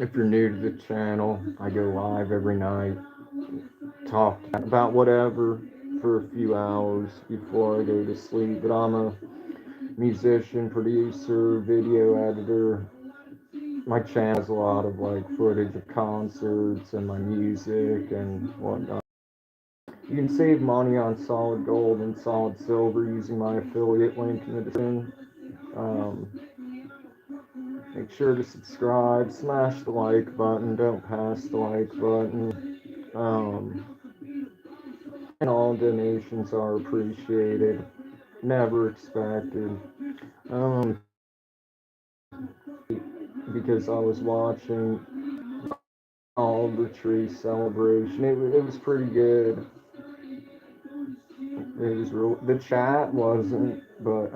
If you're new to the channel, I go live every night, talk about whatever for a few hours before I go to sleep. But I'm a musician, producer, video editor. My channel has a lot of like footage of concerts and my music and whatnot. You can save money on solid gold and solid silver using my affiliate link in the description. Um, Make sure to subscribe, smash the like button, don't pass the like button. Um, and all donations are appreciated, never expected. Um, because I was watching Oliver Tree celebration. It was pretty good. It was real. The chat wasn't, but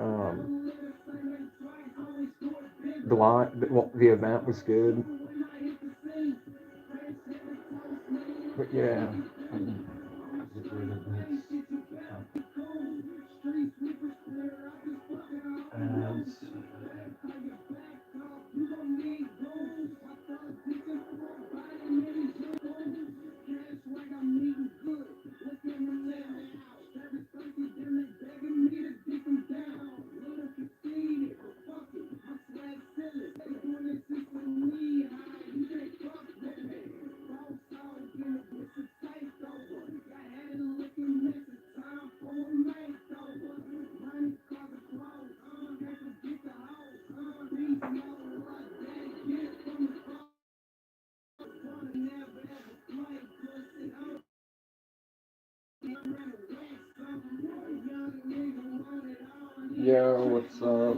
the event was good. But yeah. Yo, what's up?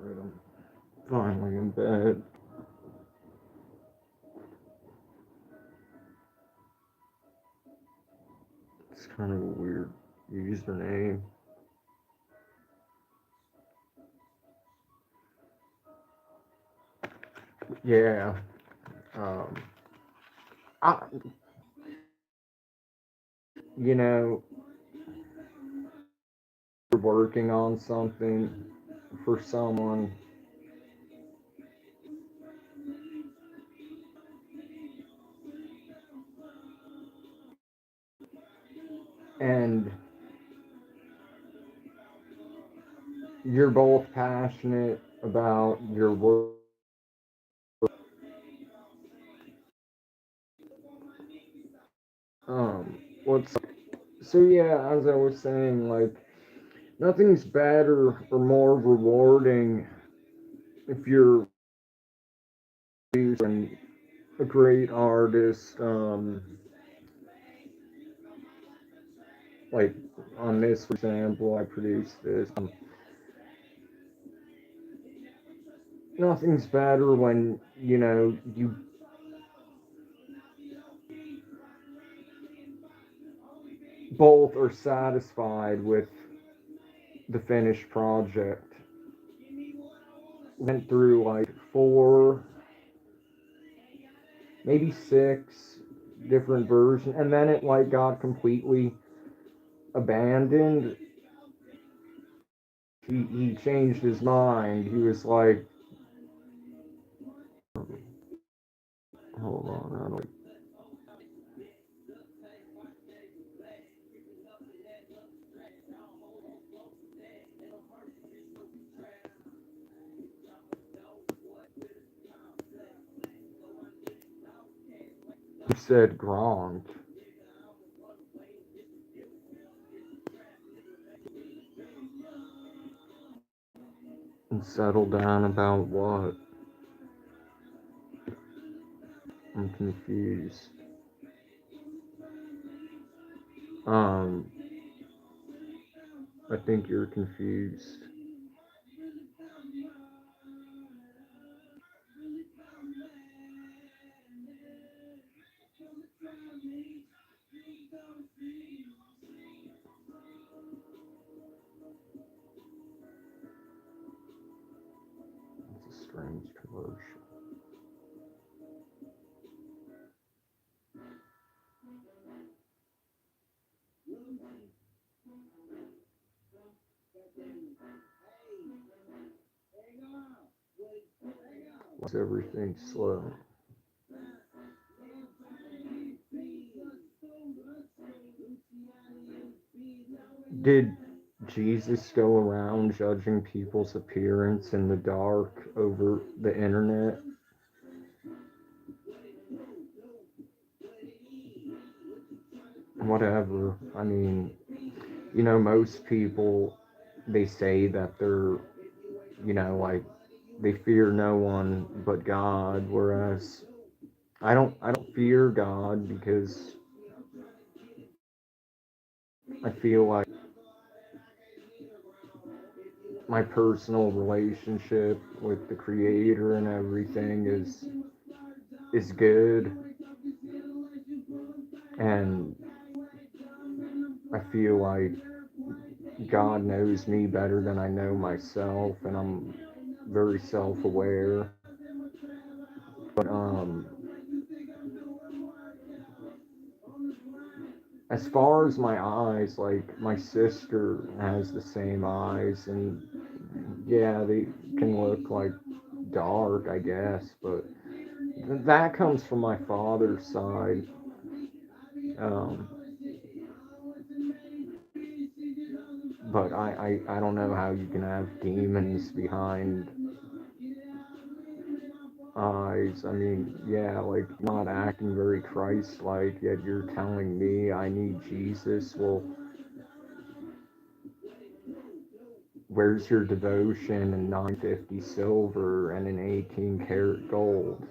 Alright, I'm finally in bed. It's kind of a weird username. Yeah. Um, I, you know, working on something for someone, and you're both passionate about your work. What's so yeah, as I was saying, like nothing's better or more rewarding if you're a great artist. Like on this, for example, I produced this. Nothing's better when you both are satisfied with the finished project. Went through like four, maybe six different versions, and then it like got completely abandoned. He changed his mind. He was like, hold on, I don't. He said Gronk. Settle down about what? I'm confused. Um, I think you're confused. It's a strange commercial. Why is everything slow? Did Jesus go around judging people's appearance in the dark over the internet? Whatever. I mean, most people, they say that they're, like, they fear no one but God, whereas I don't fear God because I feel like my personal relationship with the creator and everything is good, and I feel like God knows me better than I know myself, and I'm very self-aware. But as far as my eyes, like my sister has the same eyes, and yeah, they can look like dark, I guess, but that comes from my father's side. Um, but I don't know how you can have demons behind eyes. I mean, yeah, like not acting very Christ-like, yet you're telling me I need Jesus. Well, where's your devotion and 950 silver and an 18 karat gold?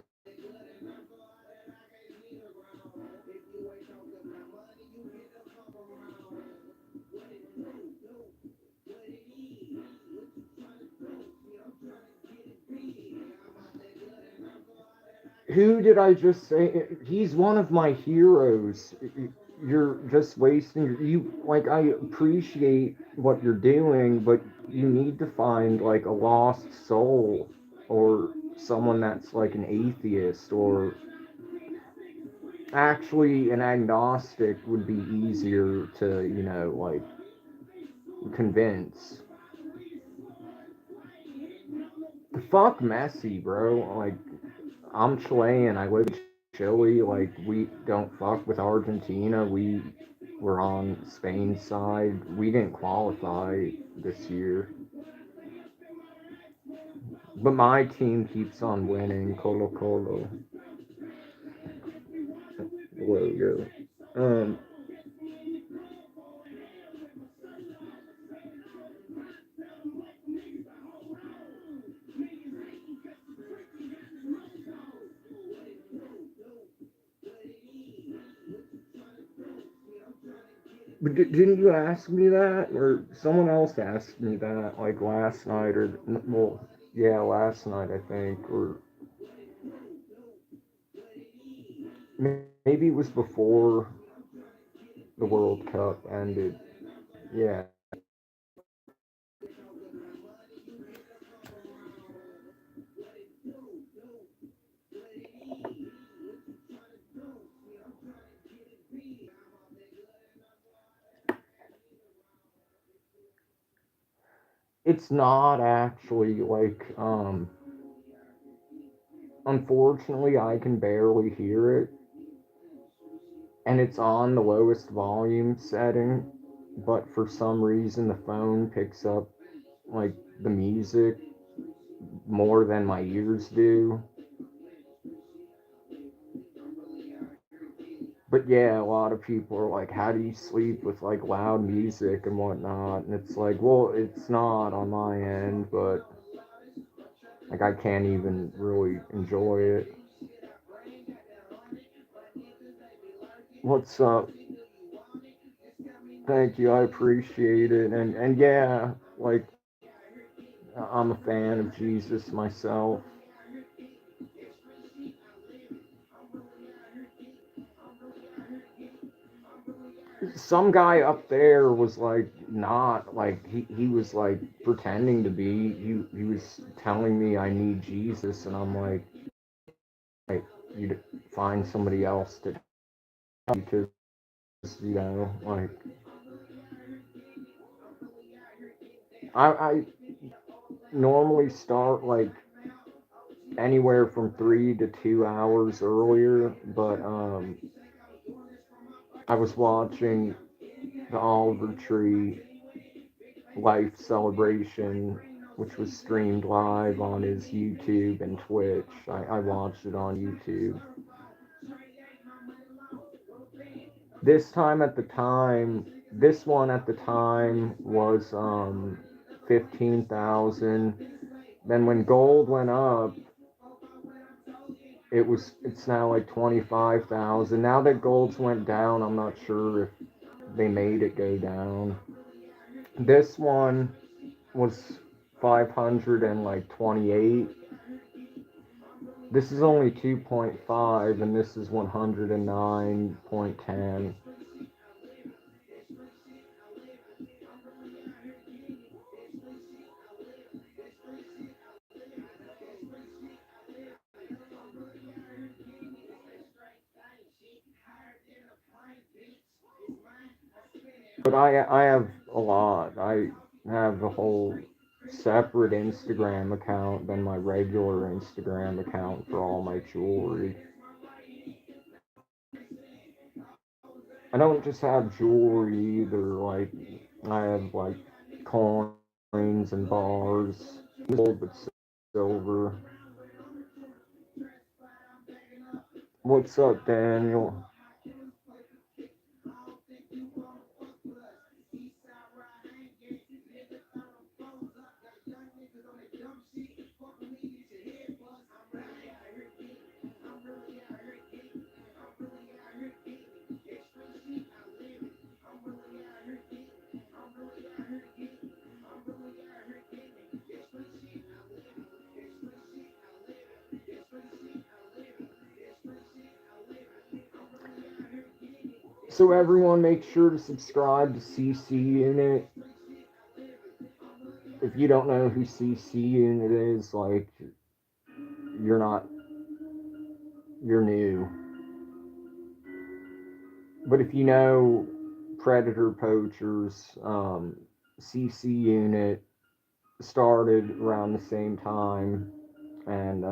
Who did I just say? He's one of my heroes. You're just wasting you like I appreciate what you're doing, but you need to find like a lost soul or someone that's like an atheist or actually an agnostic would be easier to, like convince. Fuck Messi, bro. Like I'm Chilean. I live in Chile. Like we don't fuck with Argentina. We were on Spain's side. We didn't qualify this year, but my team keeps on winning. Colo Colo logo. Um, but didn't you ask me that, or someone else asked me that like last night, or well, yeah, last night I think, or maybe it was before the World Cup ended. Yeah. It's not actually like unfortunately I can barely hear it, and it's on the lowest volume setting, but for some reason the phone picks up like the music more than my ears do. But yeah, a lot of people are like, how do you sleep with like loud music and whatnot? And it's like, well, it's not on my end, but like I can't even really enjoy it. What's up? Thank you, I appreciate it. And yeah, like I'm a fan of Jesus myself. Some guy up there was like not like he was like pretending to be. He was telling me I need Jesus, and I'm like you find somebody else to because like I normally start like anywhere from 3 to 2 hours earlier, but I was watching the Oliver Tree life celebration, which was streamed live on his YouTube and Twitch. I watched it on YouTube. This one at the time was 15,000. Then when gold went up, it's now like 25,000. Now that gold's went down, I'm not sure if they made it go down. This one was 528. This is only 2.5 and this is 109.10. But I have a lot. I have a whole separate Instagram account than my regular Instagram account for all my jewelry. I don't just have jewelry either. Like I have like coins and bars, gold but silver. What's up, Daniel? So everyone, make sure to subscribe to CC Unit. If you don't know who CC Unit is, like you're not, you're new. But if you know Predator Poachers, CC Unit started around the same time, and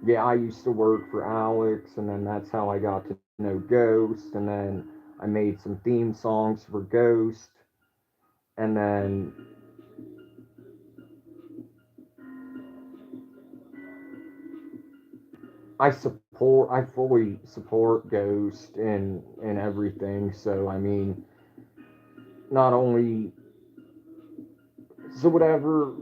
yeah, I used to work for Alex, and then that's how I got to know Ghost, and then I made some theme songs for Ghost, and then I fully support Ghost and everything. So I mean, not only so whatever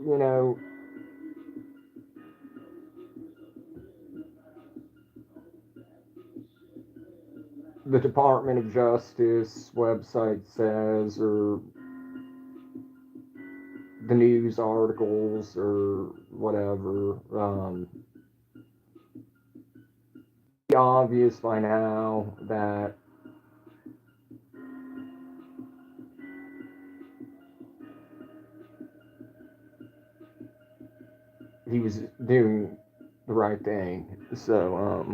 the Department of Justice website says, or the news articles, or whatever. Obvious by now that he was doing the right thing. So,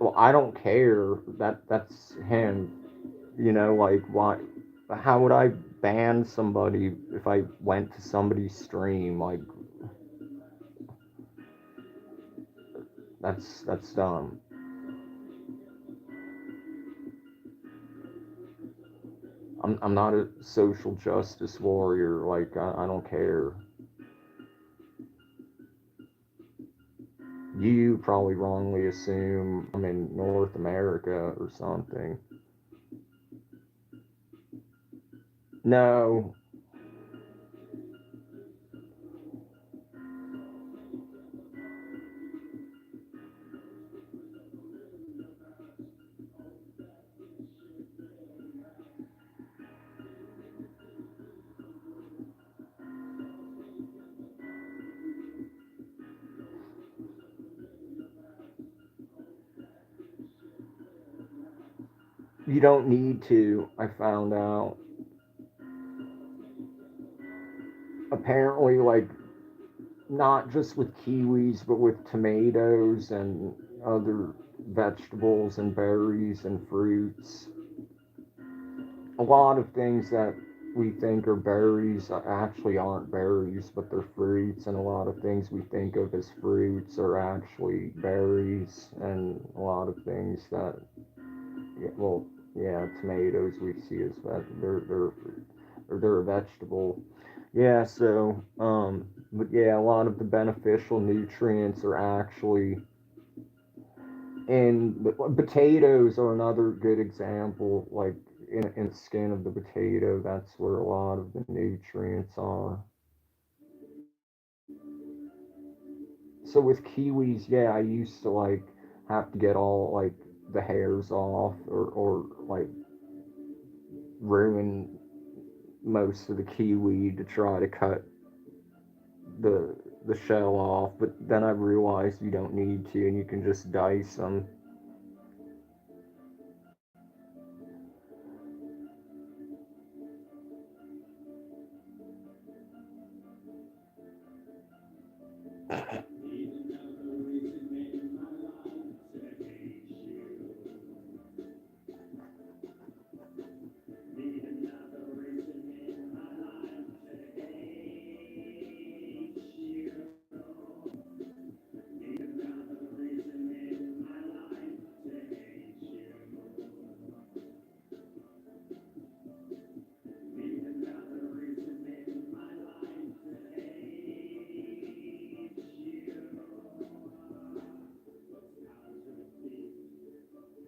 well, I don't care. That's him. Like why? How would I ban somebody if I went to somebody's stream? Like that's dumb. I'm not a social justice warrior. Like I don't care. You would probably wrongly assume I'm in North America or something. No, you don't need to, I found out. Apparently, like, not just with kiwis, but with tomatoes and other vegetables and berries and fruits. A lot of things that we think are berries actually aren't berries, but they're fruits, and a lot of things we think of as fruits are actually berries, and a lot of things that, yeah, well, yeah, tomatoes we see as they're a vegetable. Yeah, so but yeah, a lot of the beneficial nutrients are actually in potatoes are another good example. Like in the skin of the potato, that's where a lot of the nutrients are. So with kiwis, yeah, I used to like have to get all like the hairs off or like ruin most of the kiwi to try to cut the the shell off, but then I realized you don't need to, and you can just dice them.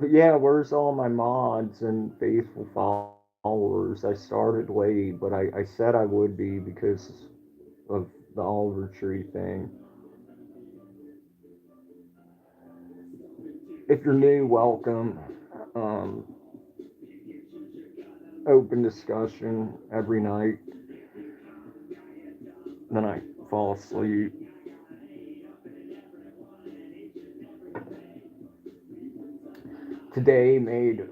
But yeah, where's all my mods and faithful followers? I started late, but I said I would be because of the Oliver Tree thing. If you're new, welcome. Um, Open discussion every night. Then I fall asleep. Today made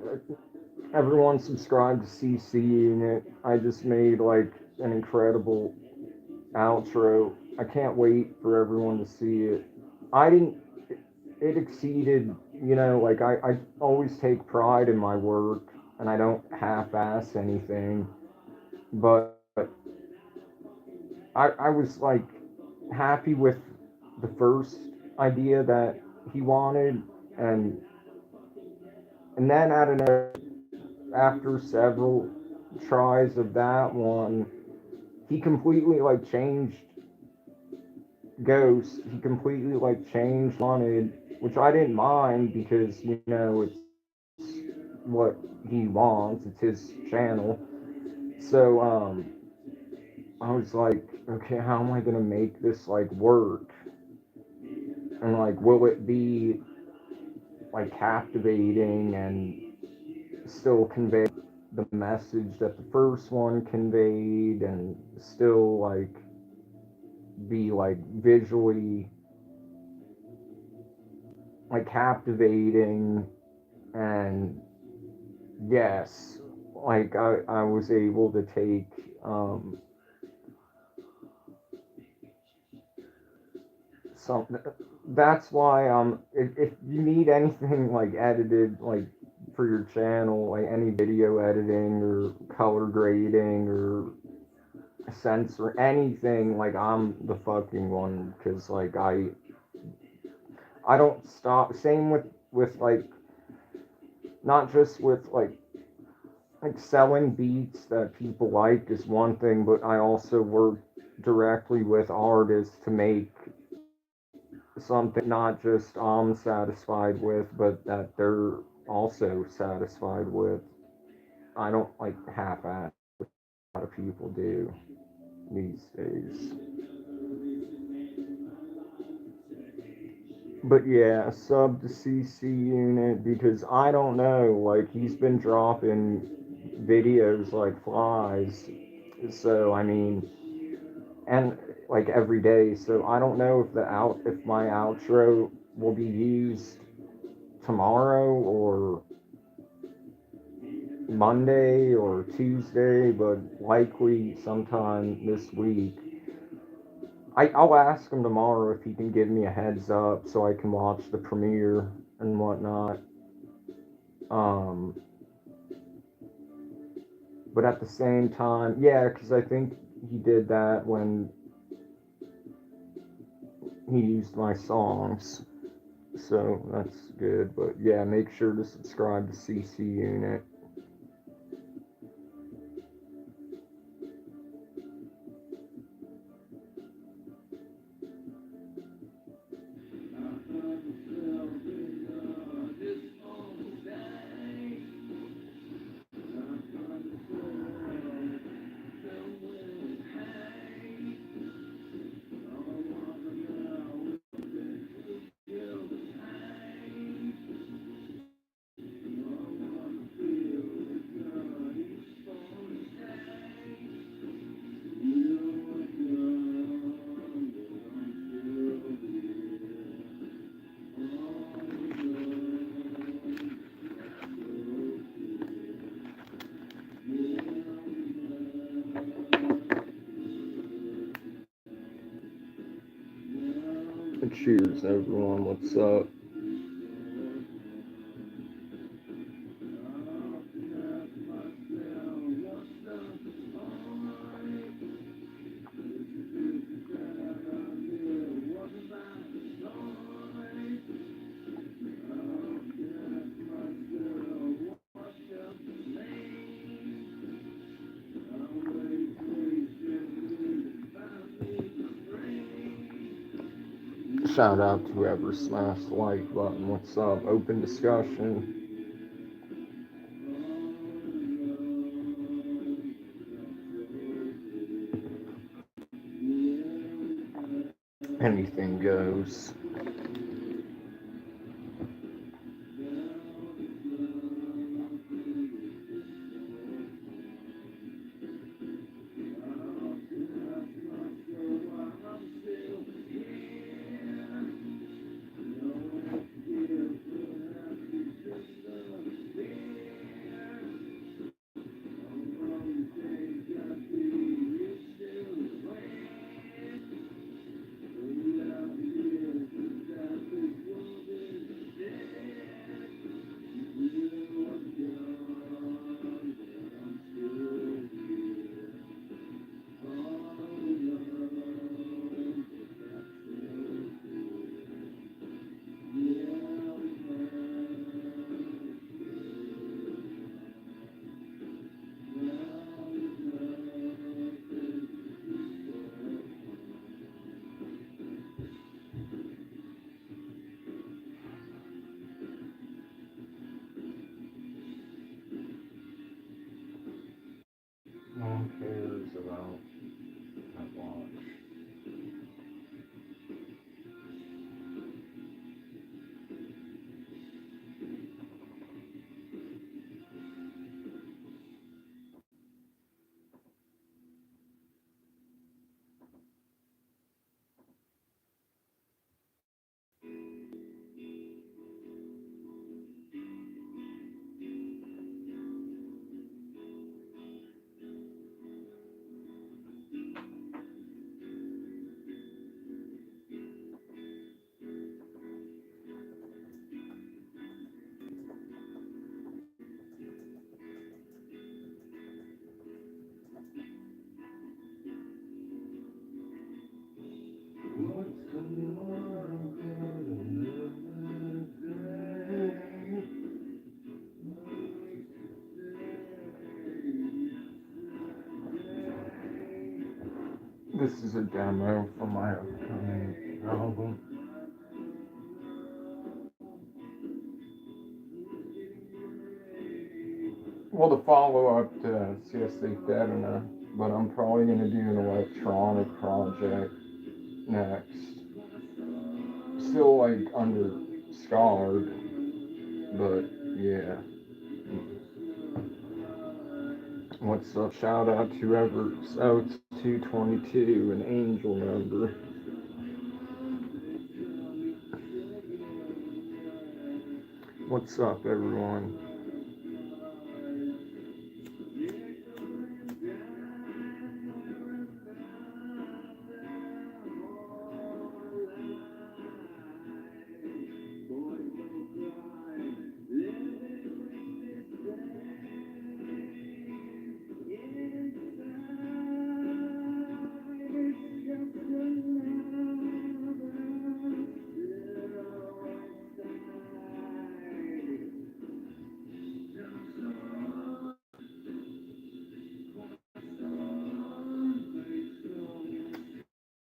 everyone subscribe to CC Unit. I just made like an incredible outro. I can't wait for everyone to see it. I didn't. It exceeded. Like I always take pride in my work, and I don't half-ass anything. But I was like happy with the first idea that he wanted, and then I don't know. After several tries of that one, he completely like changed Ghost. He completely like changed wanted, which I didn't mind because it's what he wants. It's his channel. So I was like, okay, how am I gonna make this like work? And like, will it be like captivating and still convey the message that the first one conveyed, and still like be like visually like captivating, and yes, like I was able to take some. That's why if you need anything like edited like for your channel, like any video editing or color grading or censor anything, like I'm the fucking one, because like I don't stop. Same with like not just with like selling beats that people like is one thing, but I also work directly with artists to make something not just I'm satisfied with, but that they're also satisfied with. I don't like half-ass what a lot of people do these days. But yeah, sub to CC unit because I don't know. Like he's been dropping videos like flies. So I mean, and like every day. So I don't know if my outro will be used tomorrow or Monday or Tuesday, but likely sometime this week. I'll ask him tomorrow if he can give me a heads up so I can watch the premiere and whatnot. Um, but at the same time, yeah, because I think he did that when he used my songs. So that's good. But yeah, make sure to subscribe to CC Unit. Cheers, everyone. What's up? Shout out to whoever smashed the like button. What's up? Open discussion. Anything goes. No one cares about that watch. This is a demo from my upcoming album. Well, the follow up to Siesta Eterna, but I'm probably going to do an electronic project next. Still like under Scarred, but yeah. What's up? Shout out to whoever's out 222, an angel member. What's up, everyone?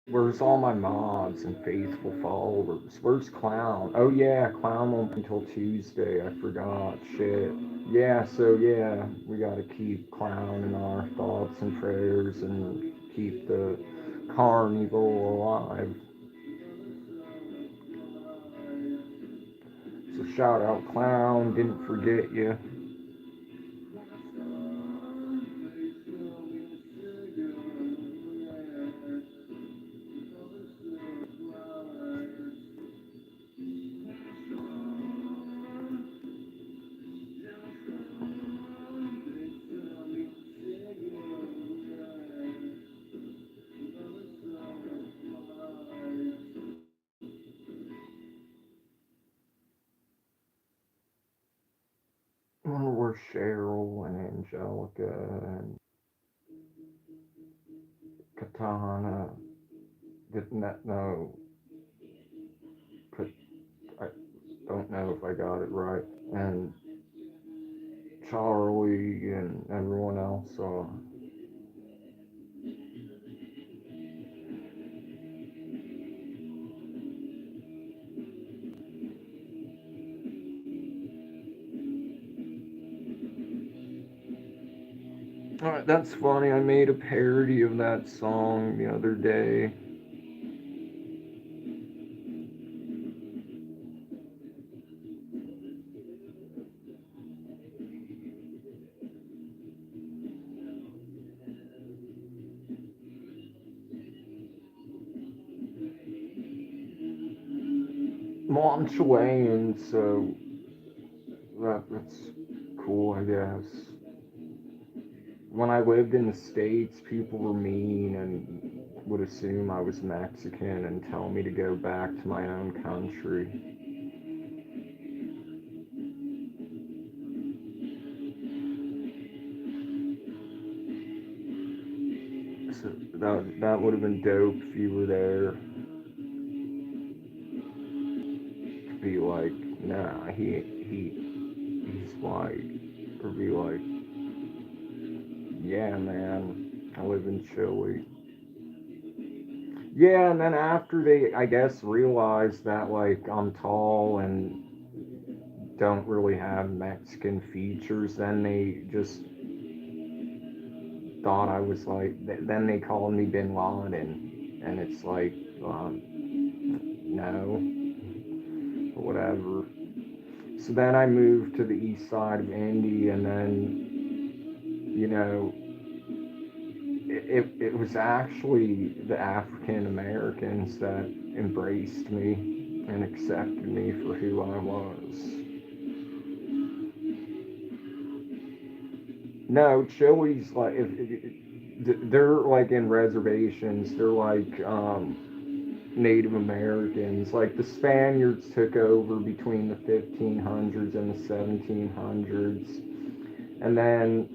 Where's all my mods and faithful followers? Where's Clown? Oh yeah, Clown won't be until Tuesday. I forgot. Shit. Yeah, so yeah, we gotta keep Clown in our thoughts and prayers and keep the carnival alive. So shout out Clown, didn't forget you. I wonder where Cheryl and Angelica and Katana didn't know. I don't know if I got it right. And Charlie and everyone else. That's funny. I made a parody of that song the other day. Well, I'm Chilean, so that's cool, I guess. When I lived in the States, people were mean and would assume I was Mexican and tell me to go back to my own country. So that would have been dope if you were there to be like, nah, he's white, or be like, yeah, man, I live in Chile. Yeah, and then after they, I guess, realized that like I'm tall and don't really have Mexican features, then they just thought I was like. Then they called me Bin Laden, and it's like, no, whatever. So then I moved to the east side of Indy, and then you know, it was actually the African Americans that embraced me and accepted me for who I was. No, Chile's like they're like in reservations. They're like Native Americans. Like the Spaniards took over between the 1500s and the 1700s, and then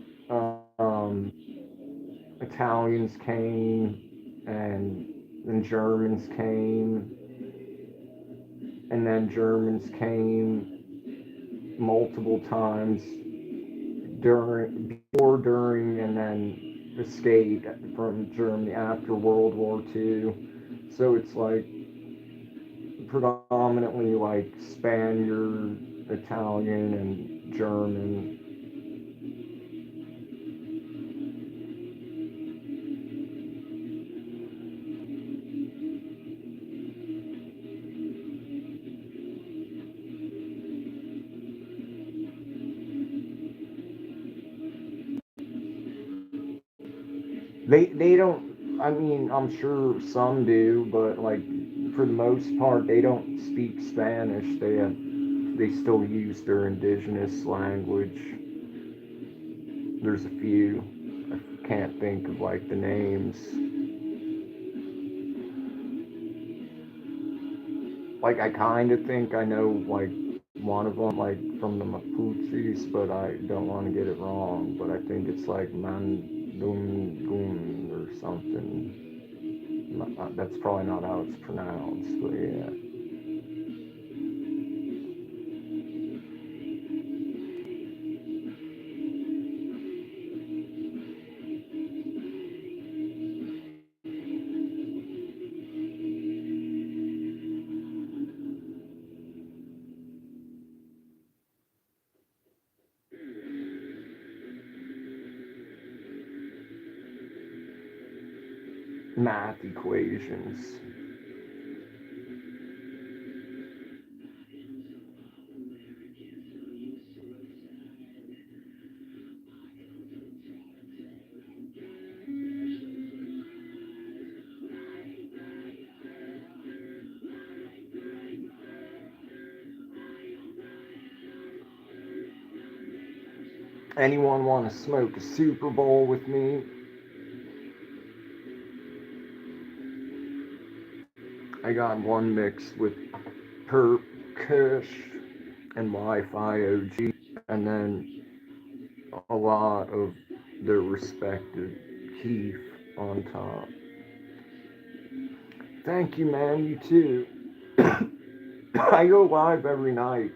Italians came, and Germans came, and then Germans came multiple times before, during, and then escaped from Germany after World War II. So it's like predominantly like Spaniard, Italian, and German. They don't. I mean, I'm sure some do, but like for the most part, they don't speak Spanish. They still use their indigenous language. There's a few. I can't think of like the names. Like I kind of think I know like one of them like from the Mapuches, but I don't want to get it wrong. But I think it's like Mandungun or something. That's probably not how it's pronounced, but yeah. Math equations. Anyone want to smoke a Super Bowl with me? I got one mixed with Perp Kush and Wi-Fi OG, and then a lot of their respected Keef on top. Thank you, man. You too. I go live every night.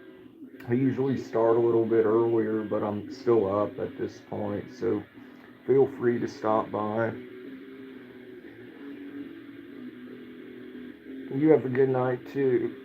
I usually start a little bit earlier, but I'm still up at this point, so feel free to stop by. You have a good night too.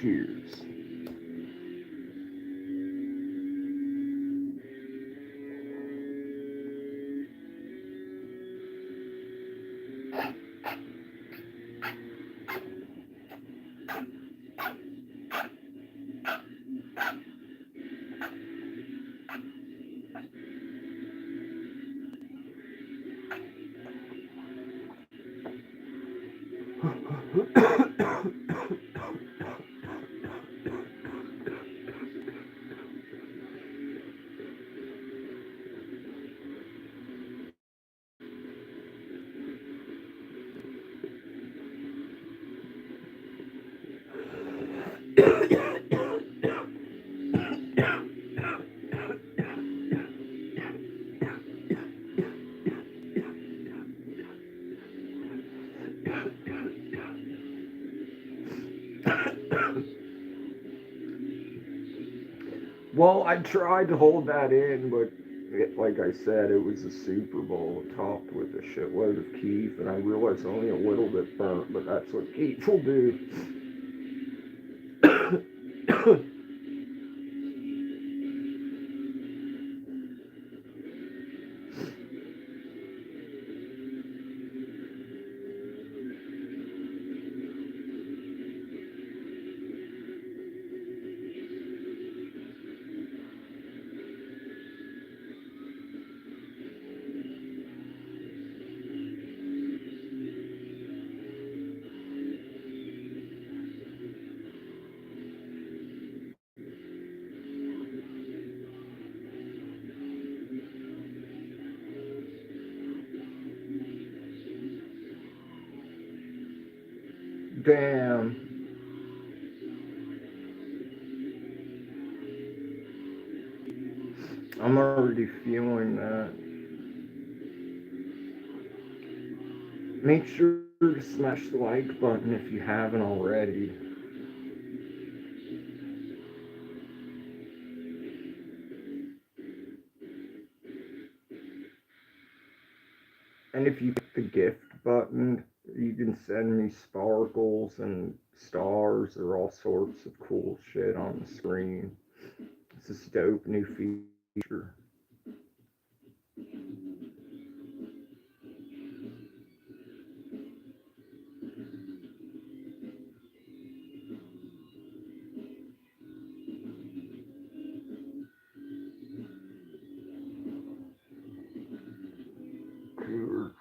Cheers. Well, I tried to hold that in, but like I said, it was a Super Bowl topped with a shitload of Keef, and I realized only a little bit burnt, but that's what Keef will do. Damn. I'm already feeling that. Make sure to smash the like button if you haven't already. And if you click the gift button, You can send me sparkles and stars or all sorts of cool shit on the screen. It's this dope new feature. Cool.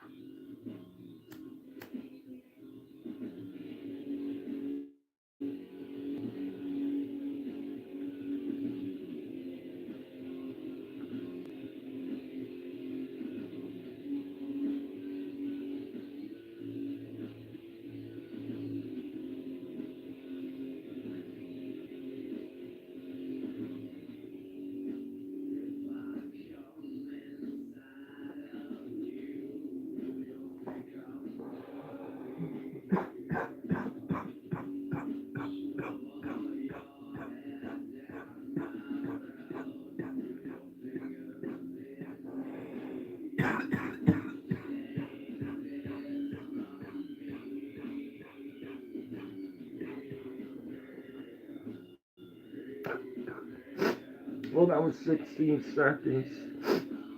Well, that was 16 seconds.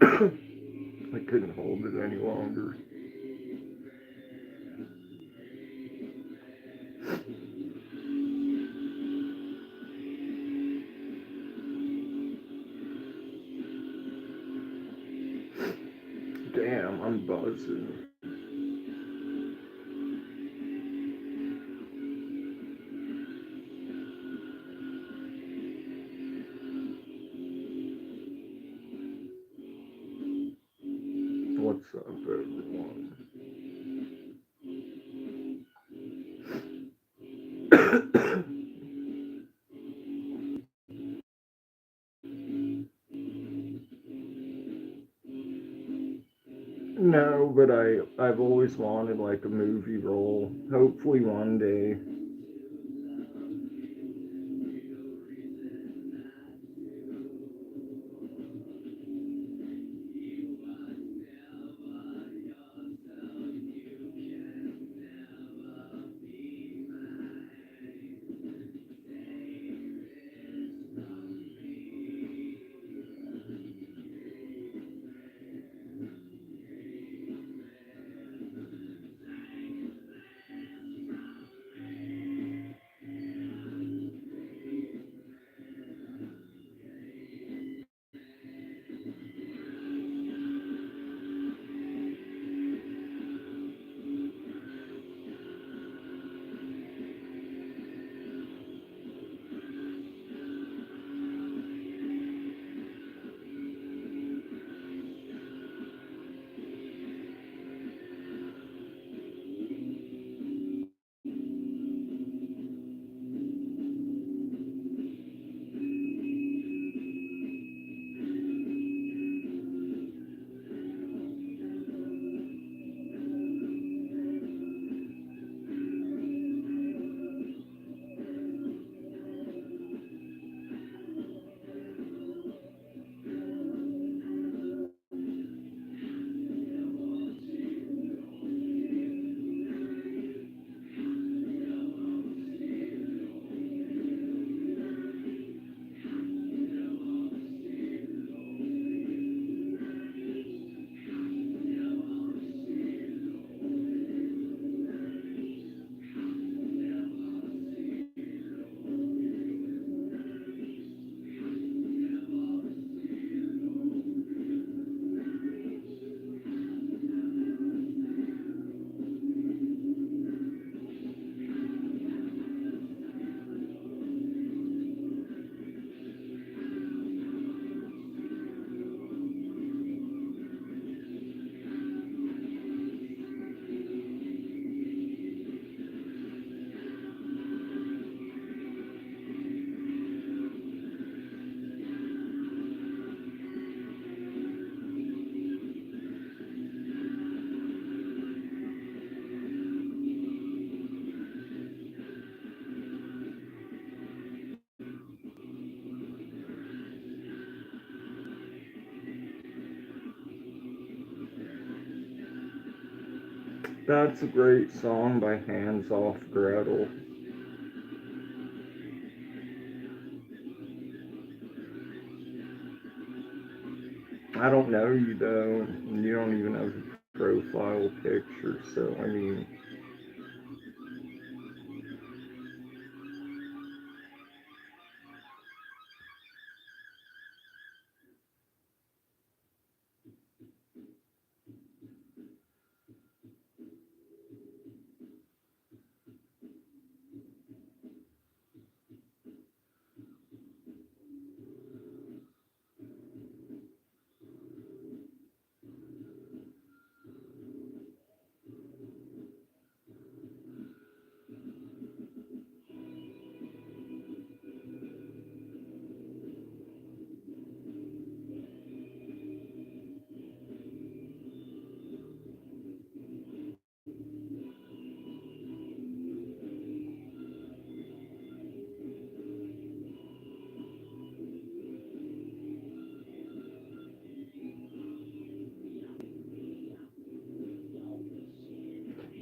I couldn't hold it any longer. Damn, I'm buzzing. What's up, everyone? No, but I've always wanted like a movie role. Hopefully one day. That's a great song by Hands Off Gretel. I don't know you though. You don't even have a profile picture, so I mean,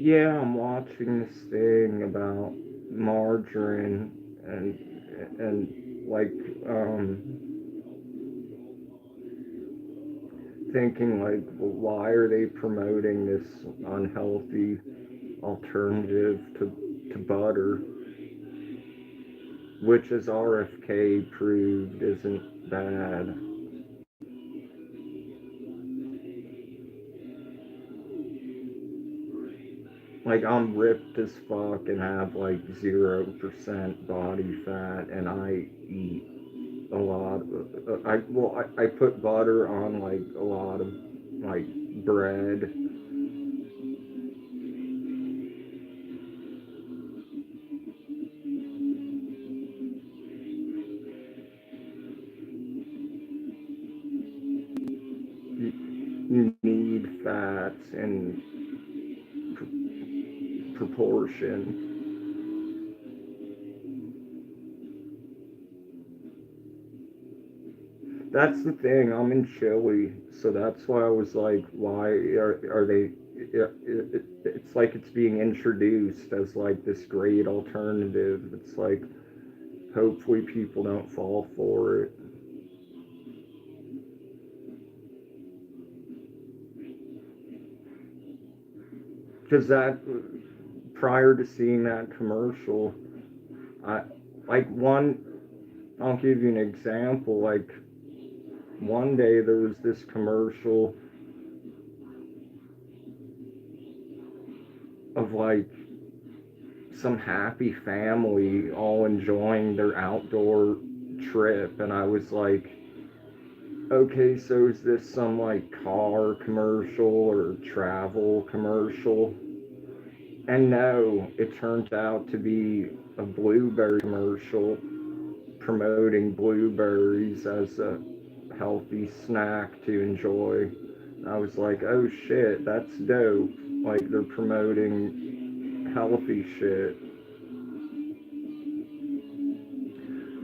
yeah, I'm watching this thing about margarine and like thinking like, well, why are they promoting this unhealthy alternative to butter, which as RFK proved isn't bad. Like I'm ripped as fuck and have like 0% body fat, and I eat a lot. I put butter on like a lot of like bread. You need fats in proportion. That's the thing. I'm in Chile, so that's why I was like, why are they? It's like it's being introduced as like this great alternative. It's like hopefully people don't fall for it, because that prior to seeing that commercial, I like one. I'll give you an example. Like one day there was this commercial of like some happy family all enjoying their outdoor trip, and I was like, okay, so is this some like car commercial or travel commercial? And no, it turned out to be a blueberry commercial promoting blueberries as a healthy snack to enjoy. I was like, oh shit, that's dope. Like they're promoting healthy shit.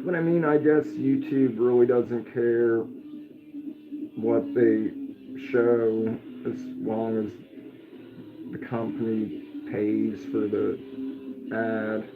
But I mean, I guess YouTube really doesn't care what they show as long as the company pays for the ad.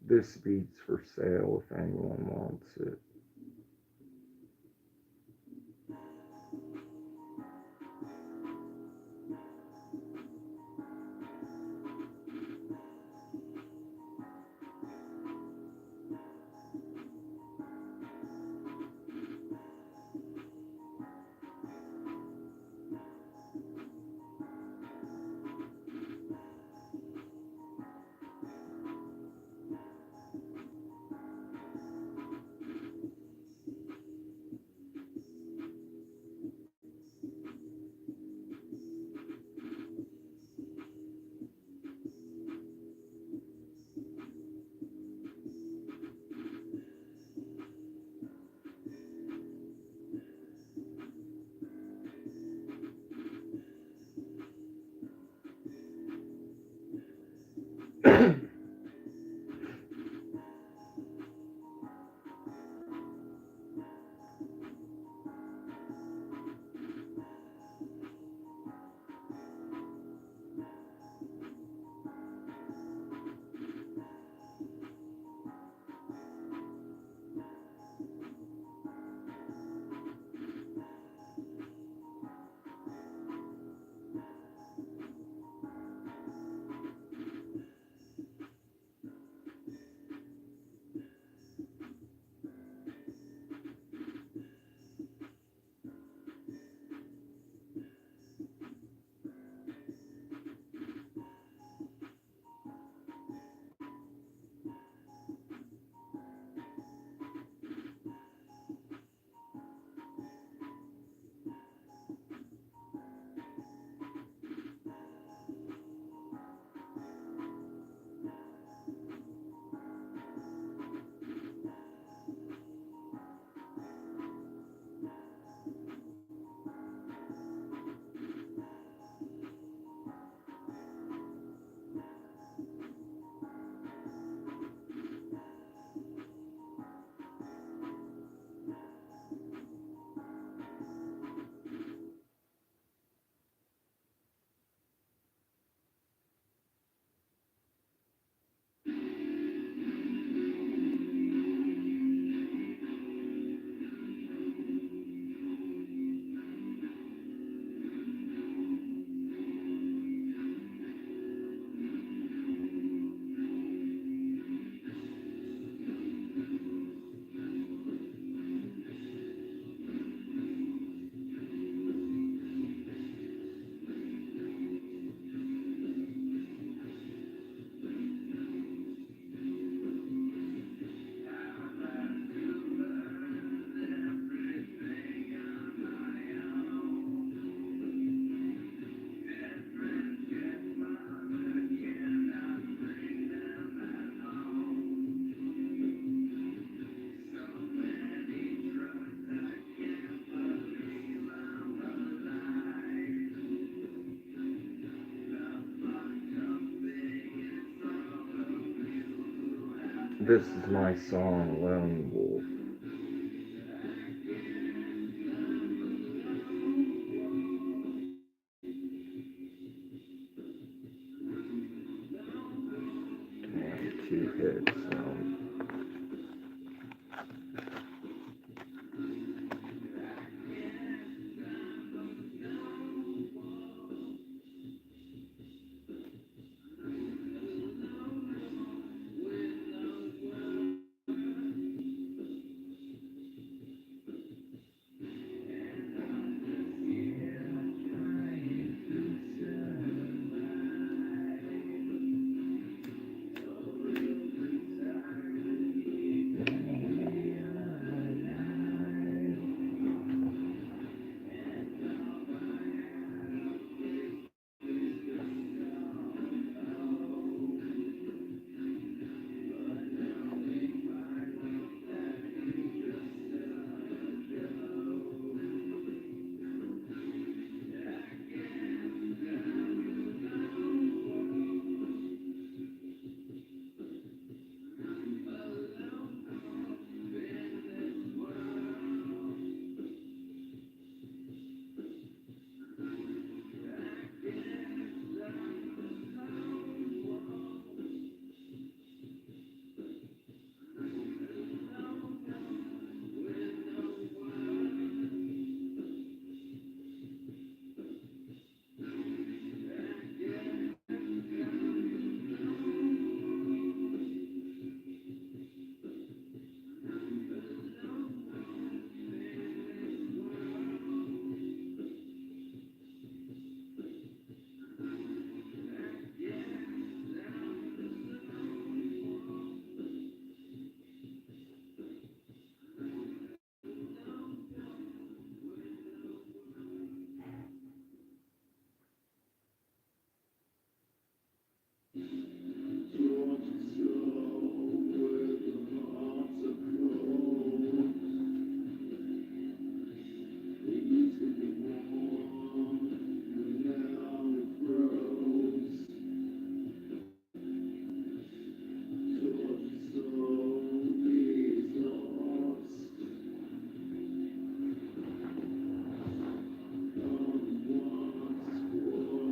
This beat's for sale if anyone wants it. This is my song, Lone Wolf. Two hits.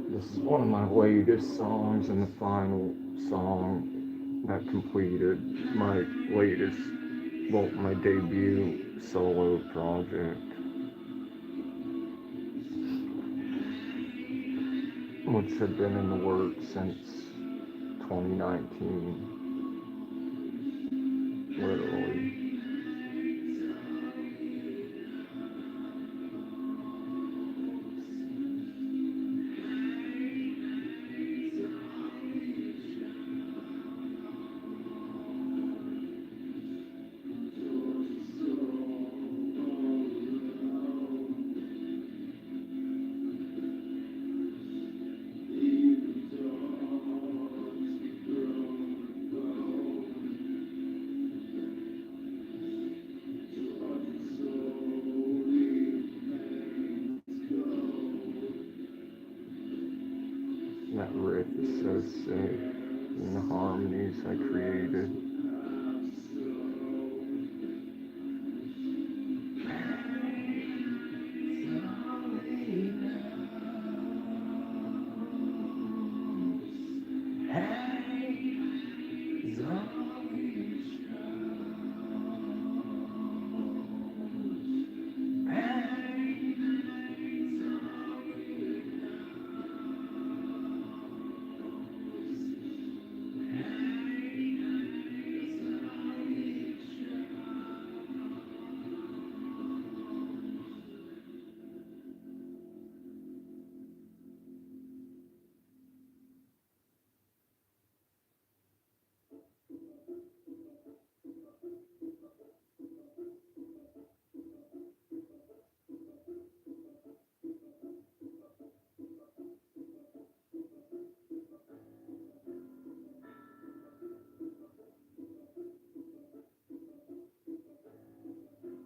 This is one of my latest songs and the final song that completed my latest, well, my debut solo project, which had been in the works since 2019, literally. That riff is so sick, and the harmonies I created.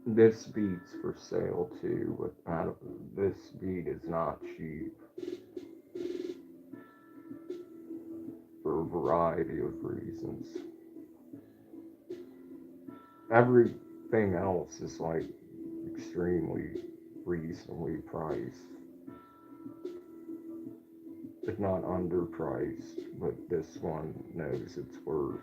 This beat's for sale too, but this beat is not cheap for a variety of reasons. Everything else is like extremely reasonably priced, if not underpriced, but this one knows its worth.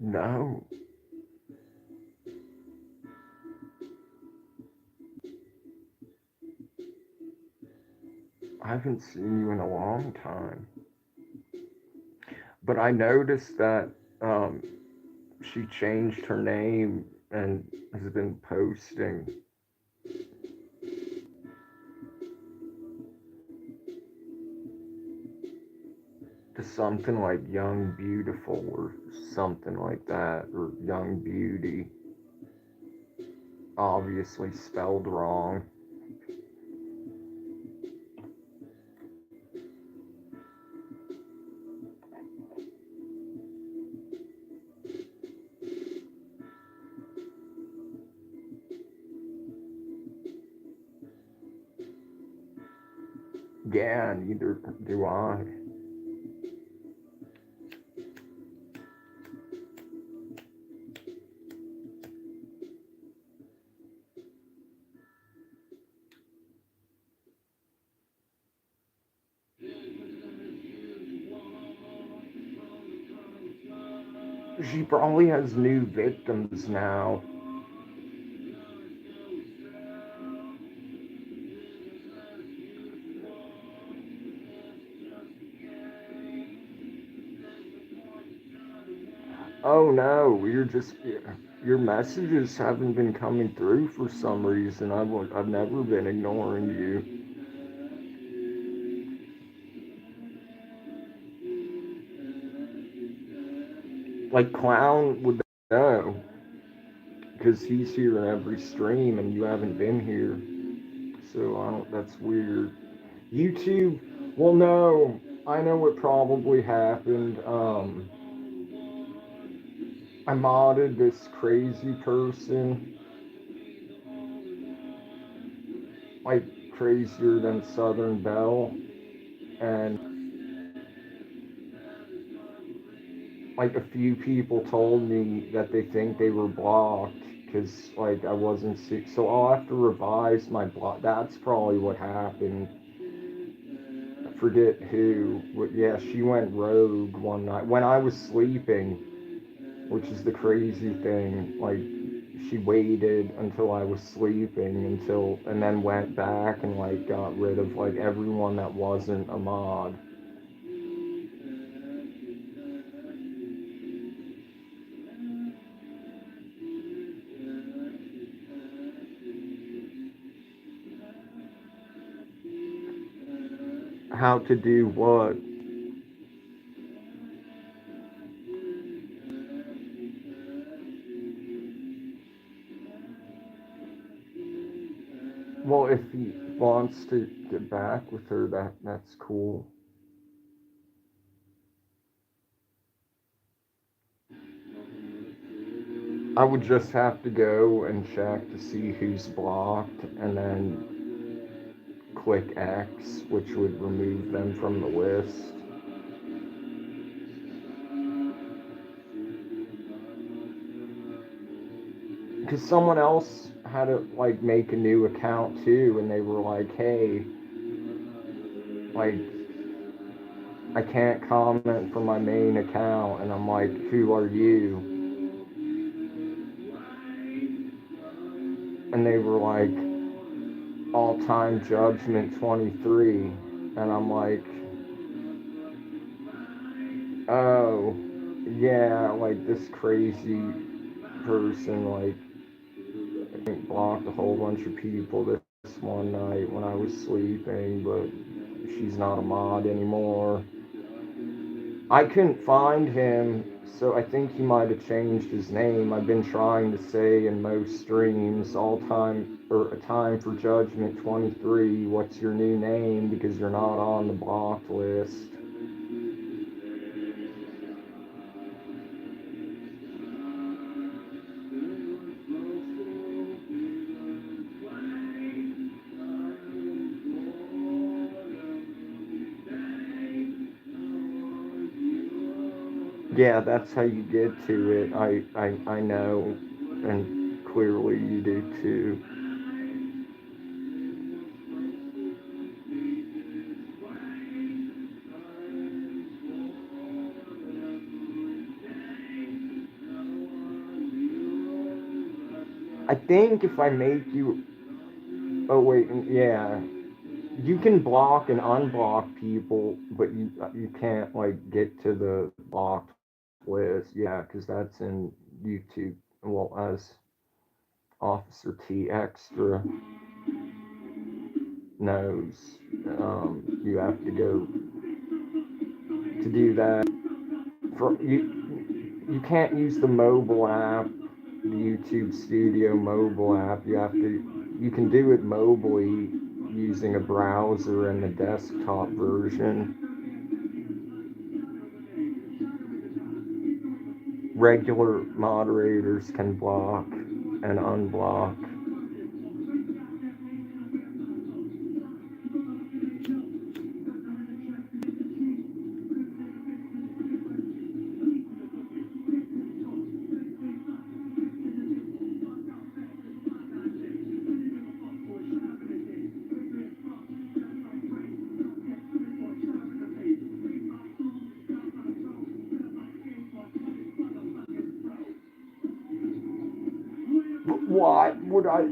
No, haven't seen you in a long time. But I noticed that um, she changed her name and has been posting to something like Young Beautiful or something like that, or Young Beauty. Obviously spelled wrong. Yeah, neither do I. She probably has new victims now. Oh no, your messages haven't been coming through for some reason. I've never been ignoring you. Like Clown would know, because he's here in every stream and you haven't been here. So I don't. That's weird. YouTube. Well, no, I know what probably happened. I modded this crazy person, like crazier than Southern Belle, and like a few people told me that they think they were blocked because like I wasn't sick. So I'll have to revise my block. That's probably what happened. I forget who, but yeah, she went rogue one night when I was sleeping, which is the crazy thing. Like she waited until I was sleeping and then went back and like got rid of like everyone that wasn't a mod. How to do what? Well, if he wants to get back with her, that's cool. I would just have to go and check to see who's blocked and then click X, which would remove them from the list. Because someone else had to like make a new account too, and they were like, "Hey, like I can't comment from my main account," and I'm like, "Who are you?" And they were like, "All Time Judgment 23," and I'm like, "Oh, yeah, like this crazy person like blocked a whole bunch of people this one night when I was sleeping, but she's not a mod anymore." I couldn't find him, so I think he might have changed his name. I've been trying to say in most streams, all time or a time for Judgment 23, what's your new name? Because you're not on the blocked list. Yeah, that's how you get to it. I know, and clearly you do too. I think if I make you. Oh, wait, yeah. you can block and unblock people, but you can't like get to the blocked list. Yeah, because that's in YouTube. Well, as Officer T Extra knows, you have to go to do that. For you can't use the mobile app, the YouTube Studio mobile app. You can do it mobily using a browser and the desktop version. Regular moderators can block and unblock.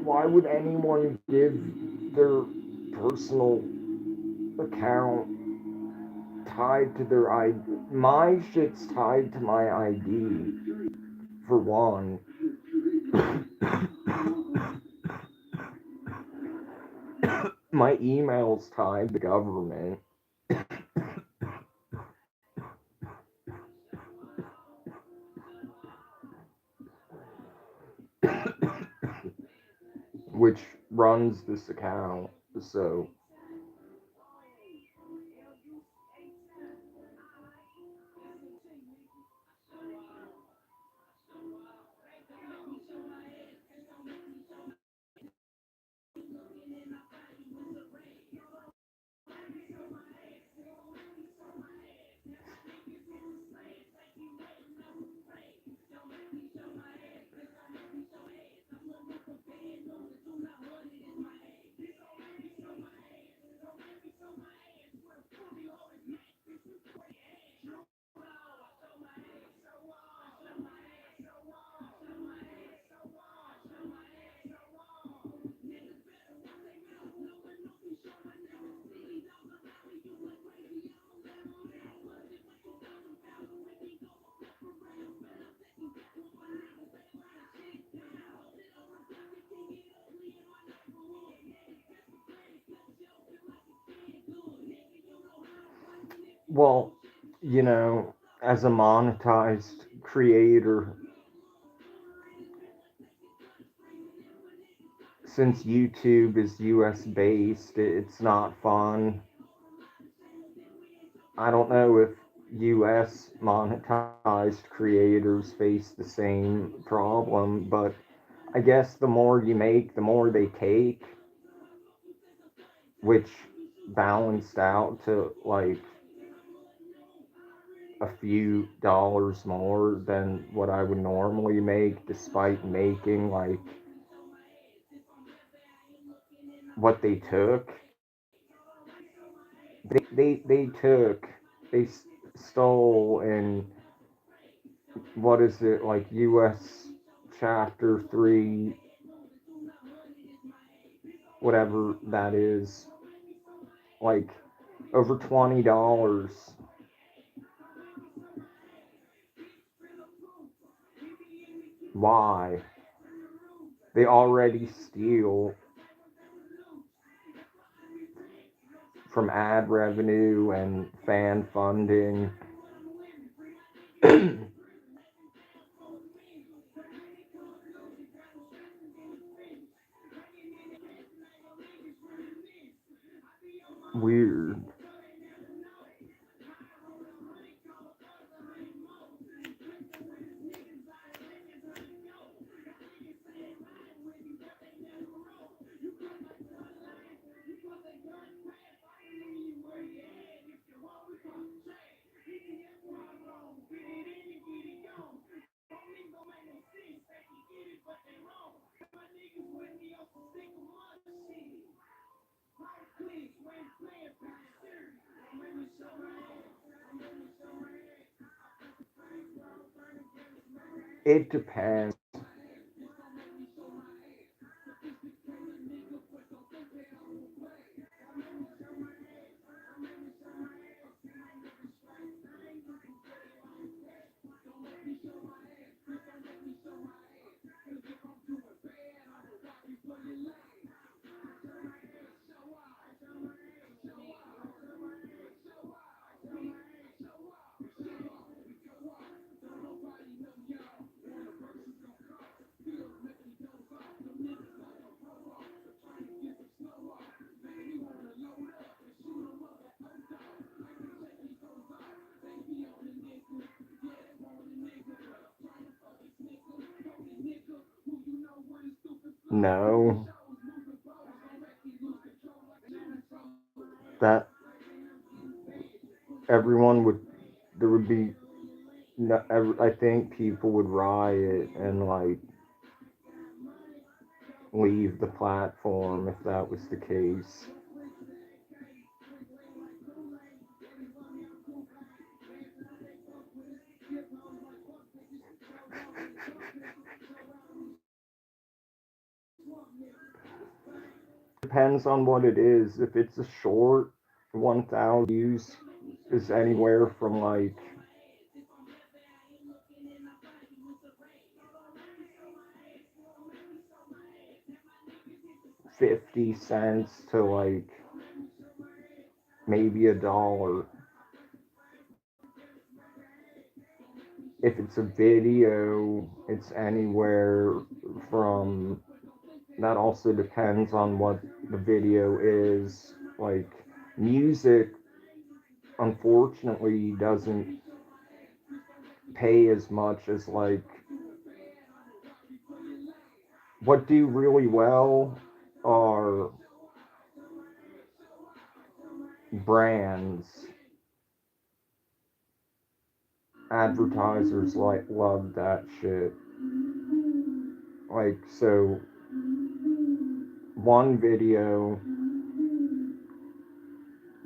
Why would anyone give their personal account tied to their ID? My shit's tied to my ID for one. My email's tied to the government. Which runs this account. So well, as a monetized creator, since YouTube is US based, it's not fun. I don't know if US monetized creators face the same problem, but I guess the more you make, the more they take, which balanced out to like a few dollars more than what I would normally make, despite making like what they took. They took, they stole, and what is it, like US chapter 3, whatever that is, like over $20. Why? They already steal from ad revenue and fan funding. Weird. It depends. know that everyone would, there would be, no, I think people would riot and like leave the platform if that was the case. Depends on what it is. If it's a short, 1,000 views is anywhere from like 50 cents to like maybe $1. If it's a video, it's anywhere from, that also depends on what the video is. Like, music, unfortunately, doesn't pay as much as, like, what do really well are brands. Advertisers like love that shit. Like, so one video,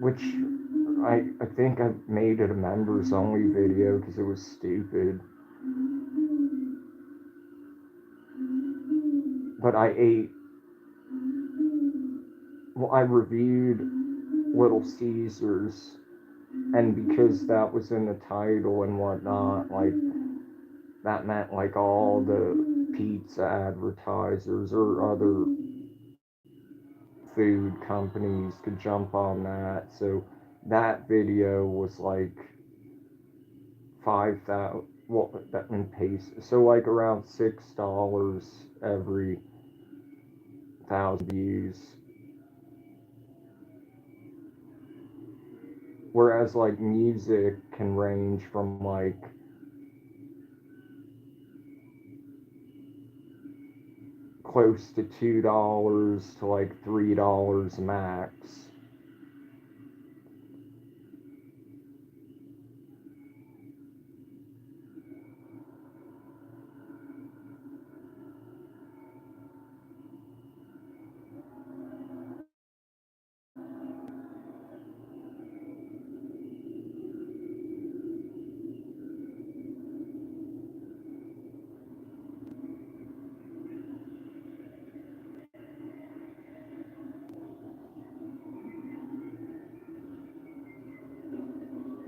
which I think I made it a members only video because it was stupid. But I reviewed Little Caesars, and because that was in the title and whatnot, like, that meant like all the pizza advertisers or other food companies could jump on that. So that video was like 5,000, well, that in pesos, so like around $6 every 1,000 views. Whereas like music can range from like close to $2 to like $3 max.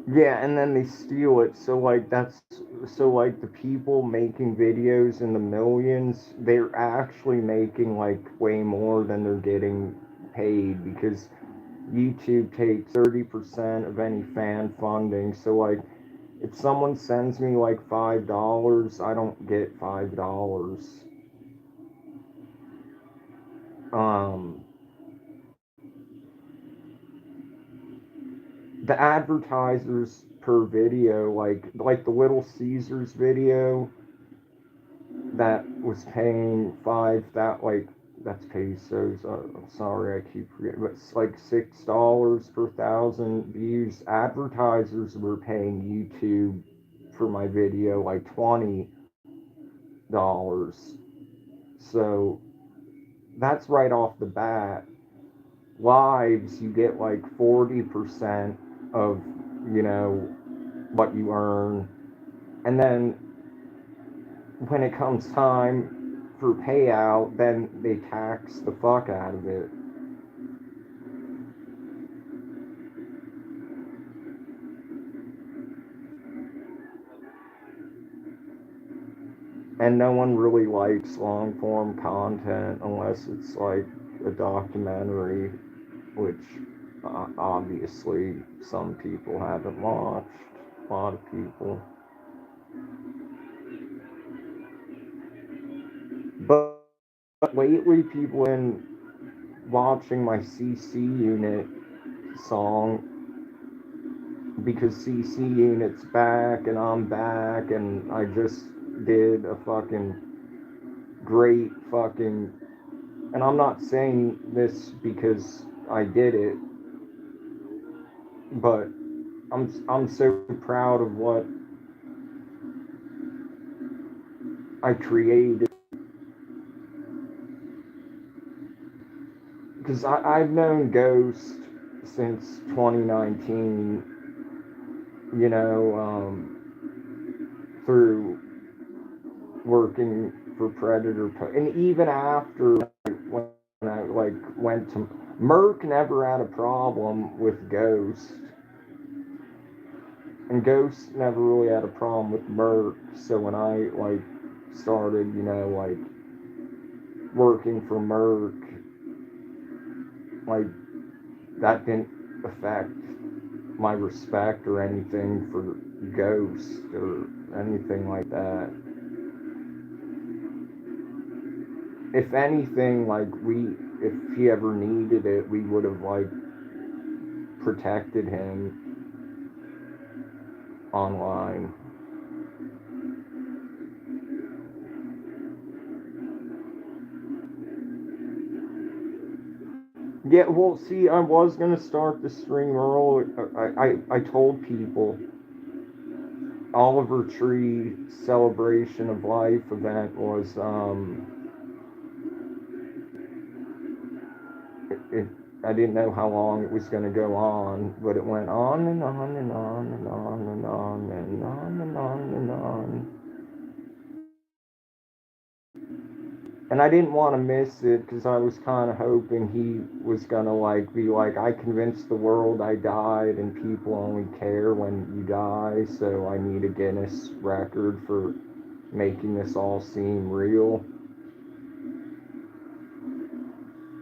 Yeah, and then they steal it. So like that's, so like the people making videos in the millions, they're actually making like way more than they're getting paid because YouTube takes 30% of any fan funding. So like if someone sends me like $5, I don't get $5. Um the advertisers per video, like the Little Caesars video that was paying like, that's pesos. I'm sorry, I keep forgetting, but it's like $6 per 1,000 views. Advertisers were paying YouTube for my video like $20. So that's right off the bat. Lives, you get like 40% of, you know, what you earn. And then when it comes time for payout, then they tax the fuck out of it. And no one really likes long form content unless it's like a documentary, which obviously some people haven't watched. A lot of people. But lately, people in watching my CC Unit song because CC Unit's back and I'm back, and I just did a fucking great fucking and I'm not saying this because I did it, but I'm so proud of what I created, because I've known Ghost since 2019, you know, through working for Predator, and even after when I like went to Merc, never had a problem with Ghost, and Ghost never really had a problem with Merc. So when I like started, you know, like working for Merc, like that didn't affect my respect or anything for Ghost or anything like that. If anything, like if he ever needed it, we would have like protected him online. Yeah, well, see, I was gonna start the stream early. I told people Oliver Tree celebration of life event was it, I didn't know how long it was going to go on, but it went on and on and on and on and on and on and on and on. And I didn't want to miss it because I was kind of hoping he was going to like be like, I convinced the world I died and people only care when you die, so I need a Guinness record for making this all seem real.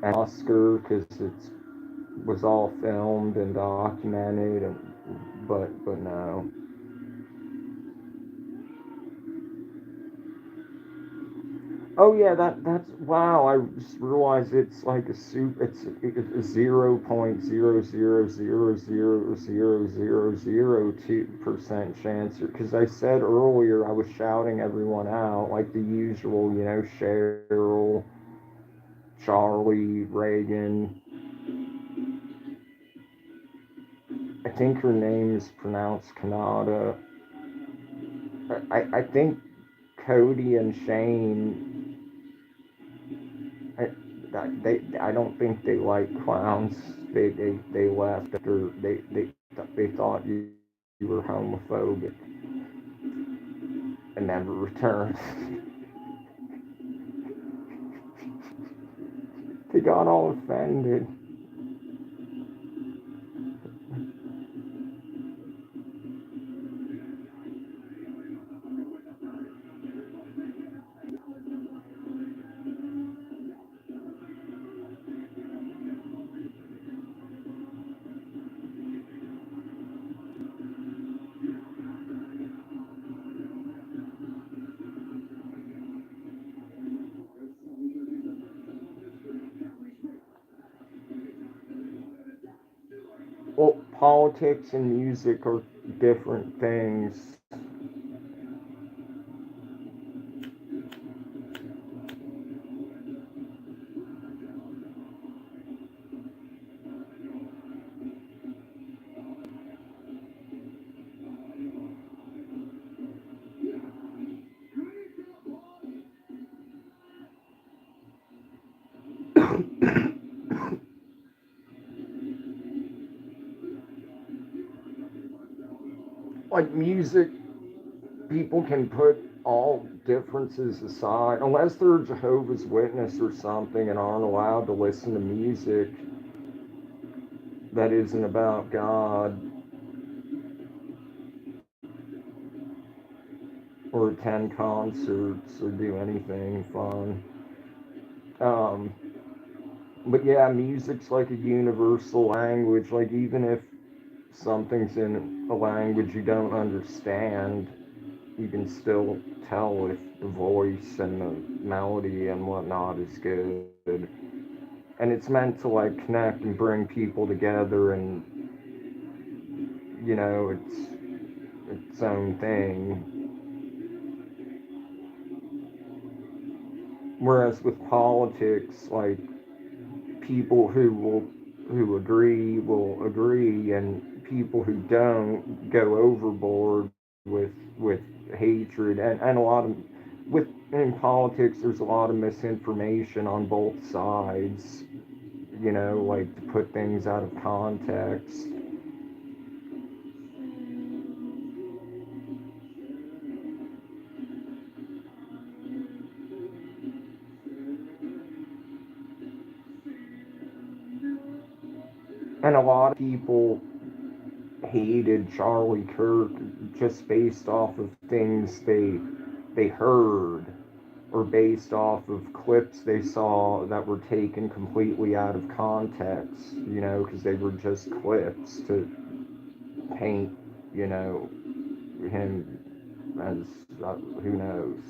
And Oscar, because it was all filmed and documented, and but no. Oh yeah, that's wow. I just realized it's like it's 0.00000002% chance. Because I said earlier I was shouting everyone out like the usual, you know, Cheryl, Charlie, Reagan. I think her name is pronounced Kanata. I think Cody and Shane. I, I don't think they like clowns. They left after they thought you were homophobic and never returned. They got all offended. Well, politics and music are different things. Like music, people can put all differences aside unless they're Jehovah's Witness or something and aren't allowed to listen to music that isn't about God or attend concerts or do anything fun. Um, but yeah, music's like a universal language. Like even if something's in a language you don't understand, you can still tell if the voice and the melody and whatnot is good. And it's meant to like connect and bring people together, and you know, its own thing. Whereas with politics, like, people who agree will agree, and people who don't go overboard with hatred, and a lot of with in politics there's a lot of misinformation on both sides, like, to put things out of context. And a lot of people hated Charlie Kirk just based off of things they heard, or based off of clips they saw that were taken completely out of context, because they were just clips to paint, him as, who knows.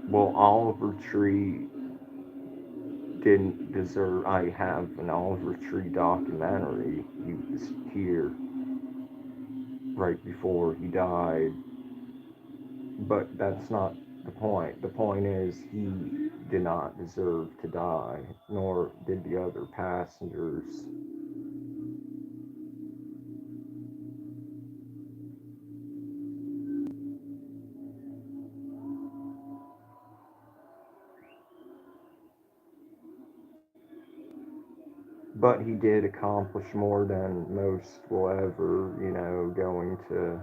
Well, Oliver Tree didn't deserve. I have an Oliver Tree documentary. He was here right before he died, but that's not the point. The point is, he did not deserve to die, nor did the other passengers. But he did accomplish more than most will ever, going to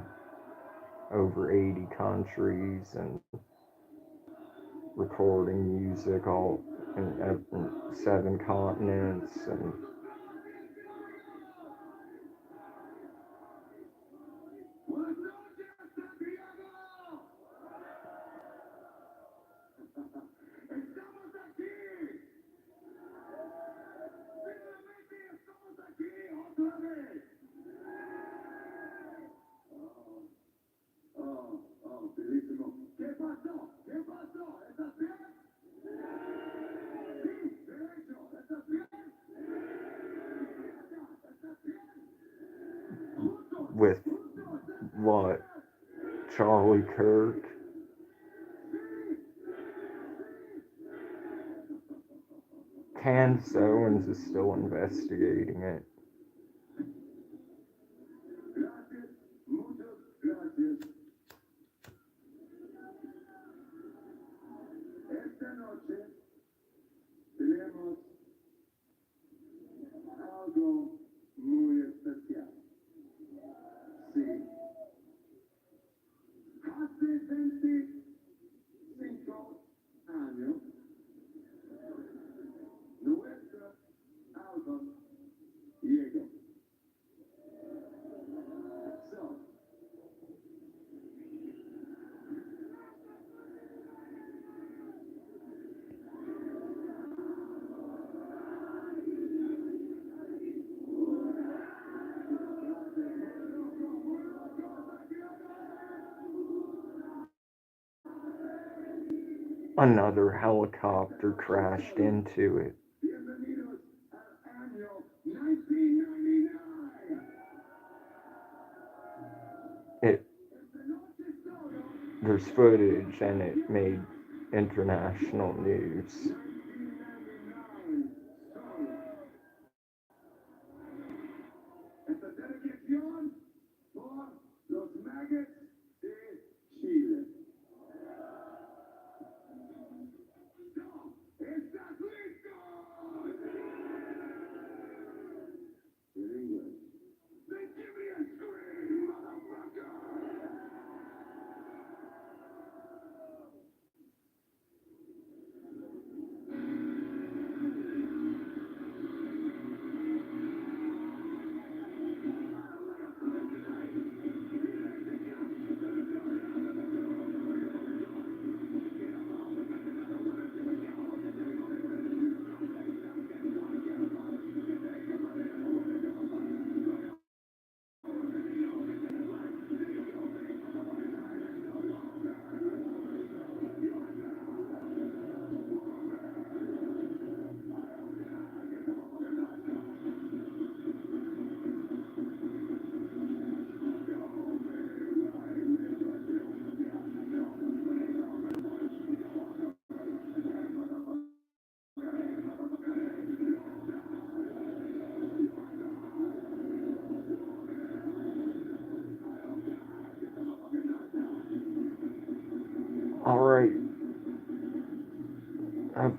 over 80 countries and recording music all in 7 continents. And with what? Charlie Kirk? Candace Owens is still investigating it. Another helicopter crashed into it. It There's footage, and it made international news.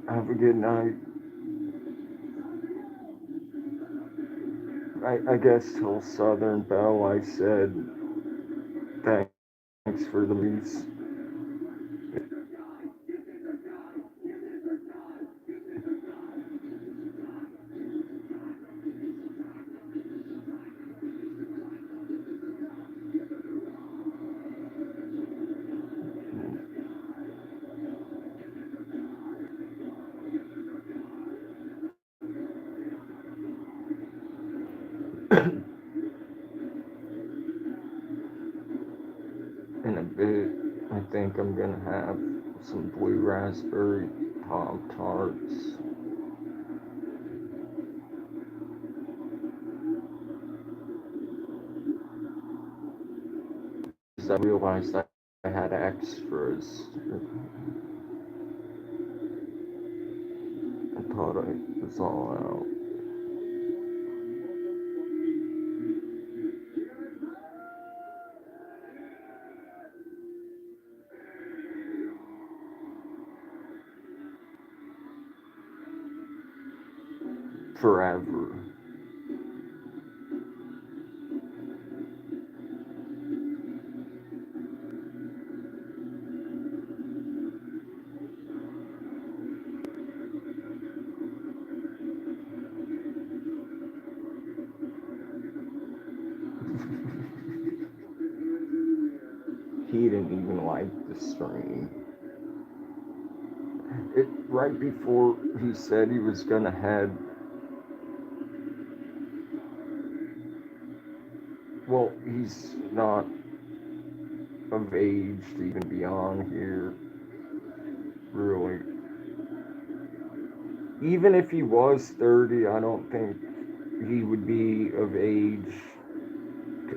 Have a good night. I guess till Southern Belle I said thanks for the lease. In a bit, I think I'm gonna have some blue raspberry Pop Tarts. 'Cause I realized I had extras. I thought it was all out. Forever. He didn't even like the stream. Right before he said he was gonna head. Well, he's not of age to even be on here, really. Even if he was 30, I don't think he would be of age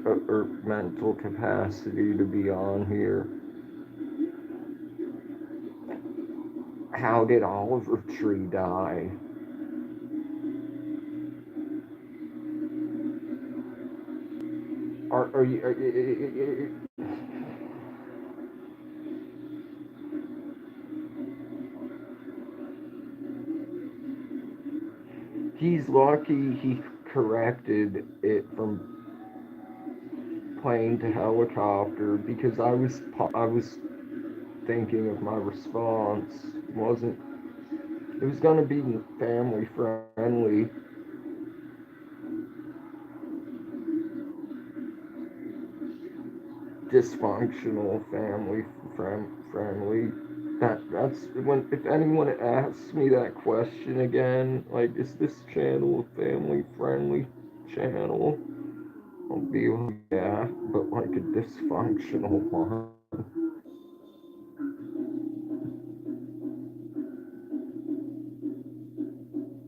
or mental capacity to be on here. How did Oliver Tree die? Are you? He's lucky he corrected it from plane to helicopter because I was thinking of my response wasn't it was gonna be family friendly. Dysfunctional family friendly. That's when if anyone asks me that question again, like is this channel a family friendly channel? I'll be like, yeah, but like a dysfunctional one.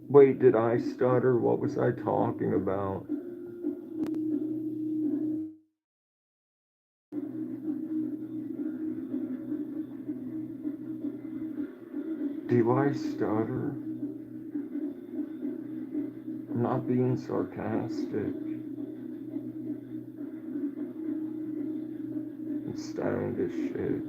Wait, did I stutter? What was I talking about? Do I stutter? I'm not being sarcastic. I'm stoned as shit.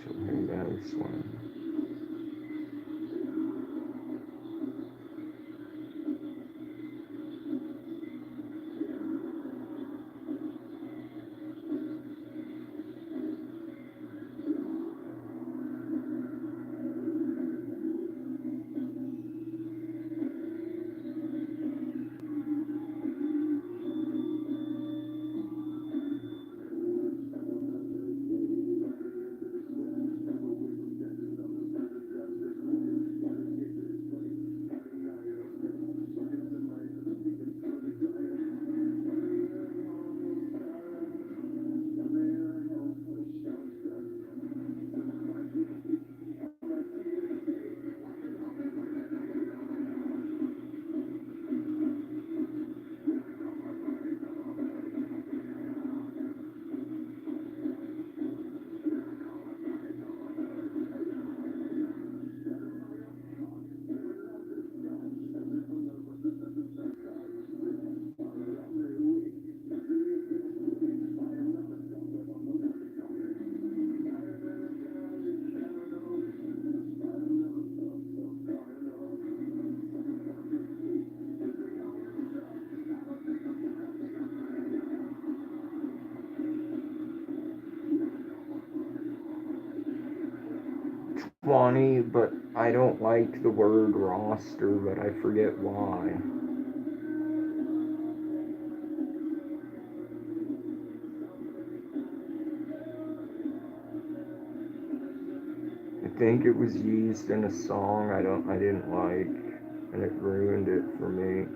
So who knows when? 20, but I don't like the word roster, but I forget why. I think it was used in a song I didn't like, and it ruined it for me.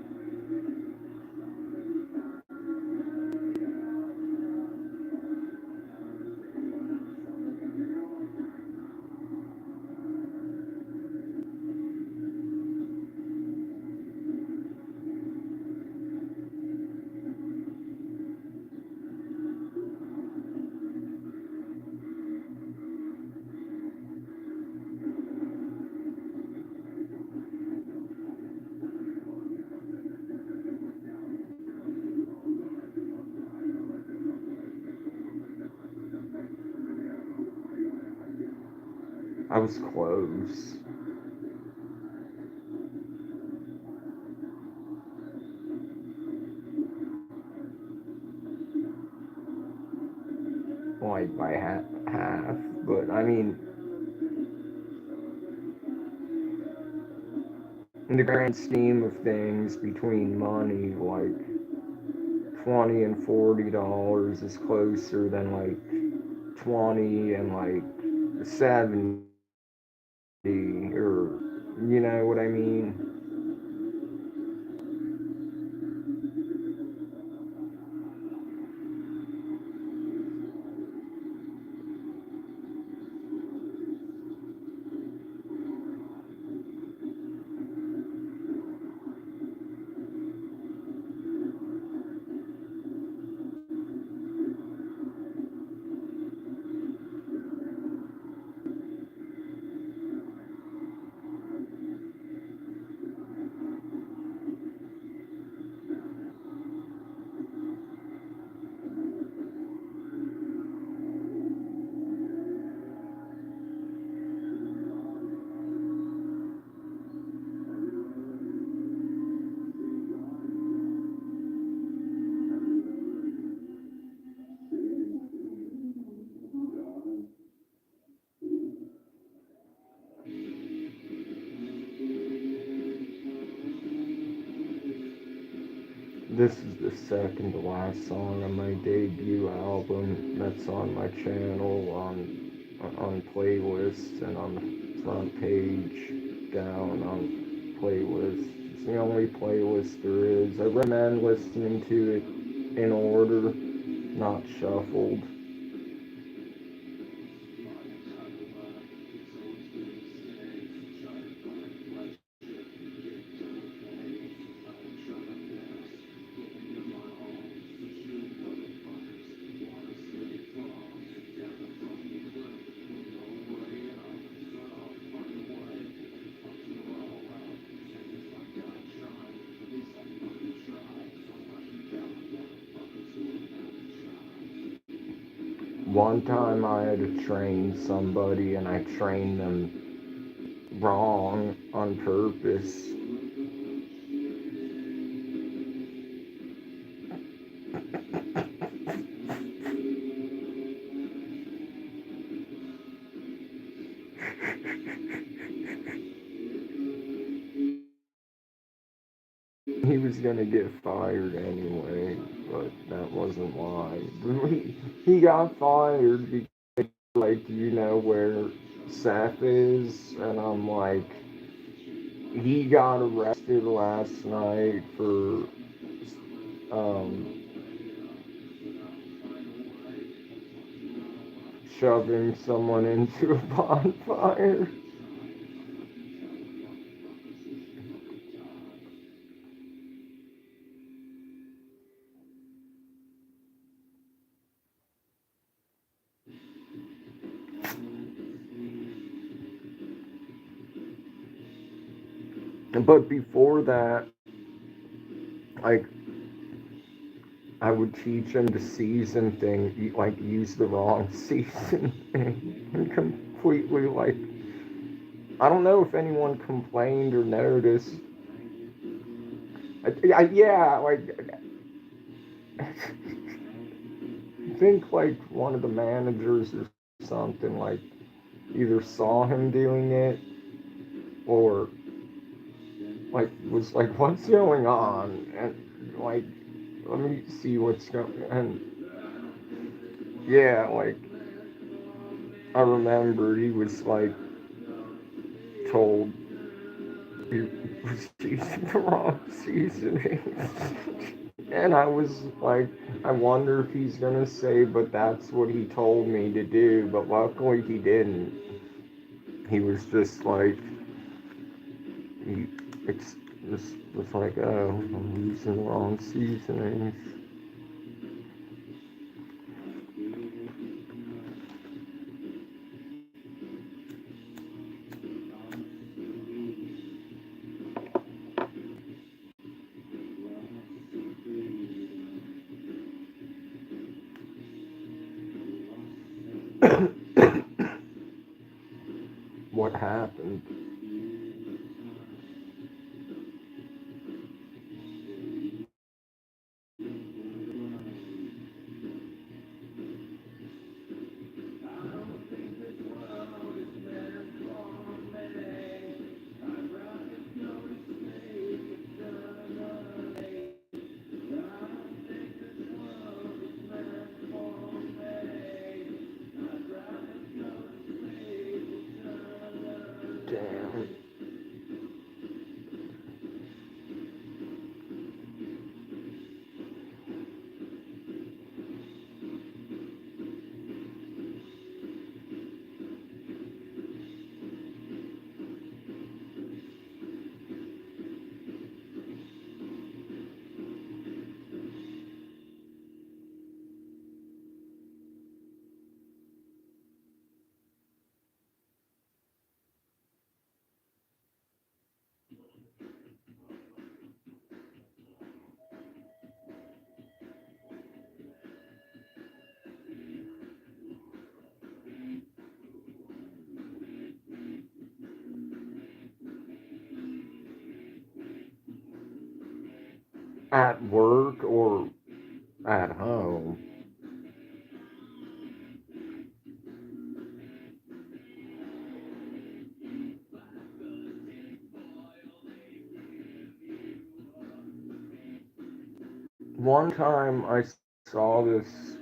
I was close. Like by half, but I mean, in the grand scheme of things, between money, like $20 and $40 is closer than like 20 and like 70, or you know what I mean? This is the second to last song on my debut album that's on my channel on playlists and on the front page down on playlists. It's the only playlist there is. I recommend listening to it in order, not shuffled. One time I had to train somebody and I trained them wrong on purpose. He was gonna get fired anyway, but that wasn't why. He got fired because, like, you know where Seth is? And I'm like, he got arrested last night for um, shoving someone into a bonfire. But before that, like, I would teach him the season thing, like use the wrong season thing, and completely like, I don't know if anyone complained or noticed. Yeah, like I think like one of the managers or something like either saw him doing it or like was like, what's going on? And like, let me see what's going. And yeah, like I remember he was like told he was using the wrong seasoning. And I was like, I wonder if he's gonna say, but that's what he told me to do. But luckily he didn't. He was just like, he, it's just was like, oh, I'm using the wrong seasonings. What happened? Damn. At work or at home? One time I saw this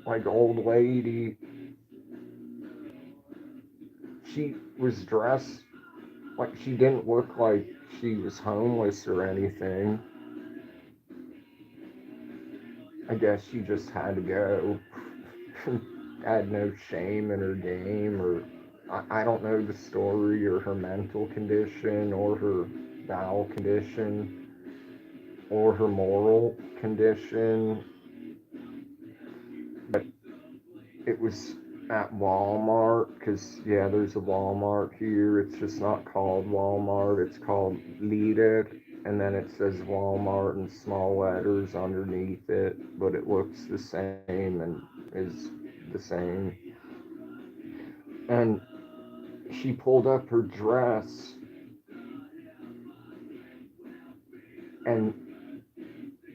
like old lady. She was dressed like she didn't look like she was homeless or anything. I guess she just had to go. Had no shame in her game, or I don't know the story, or her mental condition, or her bowel condition, or her moral condition. But it was at Walmart, because, yeah, there's a Walmart here. It's just not called Walmart, it's called Lidl. And then it says Walmart in small letters underneath it, but it looks the same and is the same. And she pulled up her dress and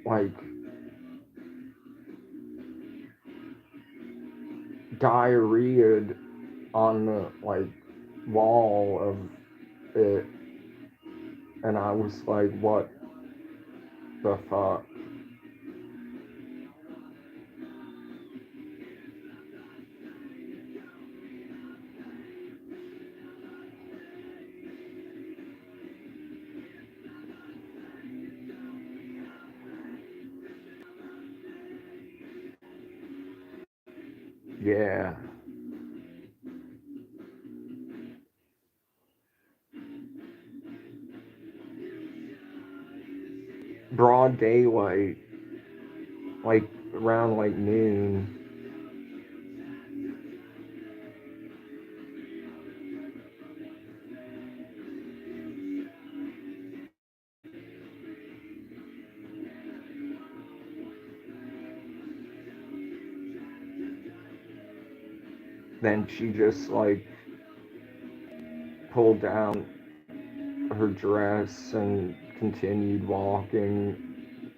like diarrheaed on the like wall of it, and I was like, what the fuck? Yeah, broad daylight, like around like noon. Then she just like pulled down her dress and continued walking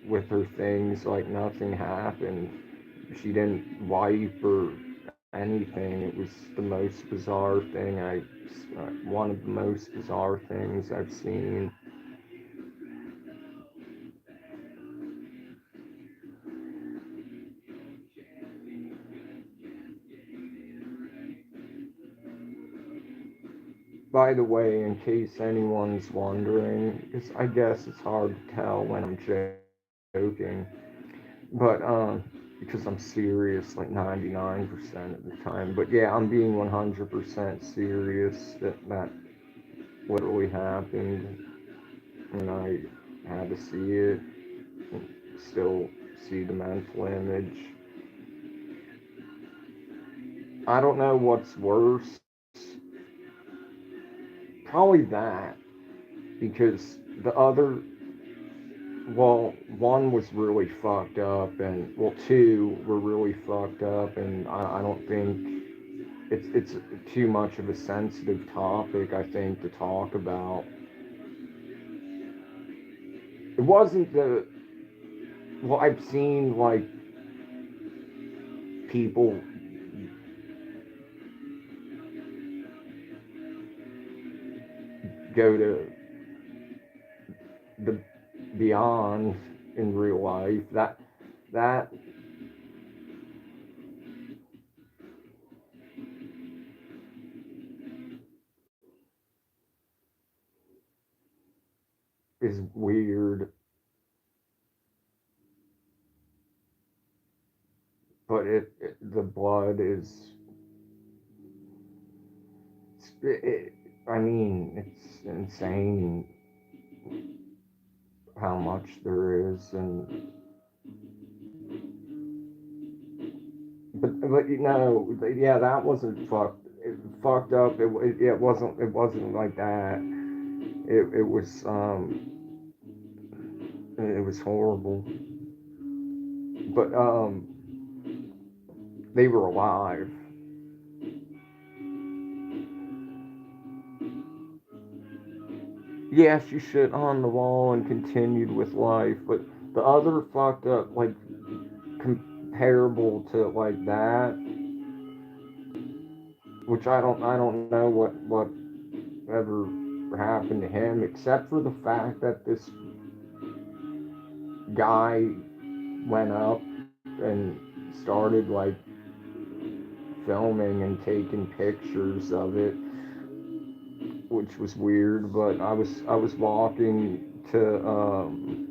with her things like nothing happened. She didn't wipe or anything. It was the most bizarre thing one of the most bizarre things I've seen. By the way, in case anyone's wondering, because I guess it's hard to tell when I'm joking, but because I'm serious like 99% of the time. But yeah, I'm being 100% serious that literally happened, and I had to see it, and still see the mental image. I don't know what's worse. Probably that, because the other, well, one was really fucked up, and well, two were really fucked up, and I don't think it's too much of a sensitive topic, I think, to talk about. It wasn't the, well, I've seen like people go to the beyond in real life. That is weird, but the blood is, it, I mean, it's insane how much there is, and but you know, yeah, that wasn't fucked up. It wasn't like that. It was horrible, but they were alive. Yes, she shit on the wall and continued with life, but the other fucked up, like, comparable to like that, which I don't know what ever happened to him, except for the fact that this guy went up and started like filming and taking pictures of it, which was weird. But I was walking to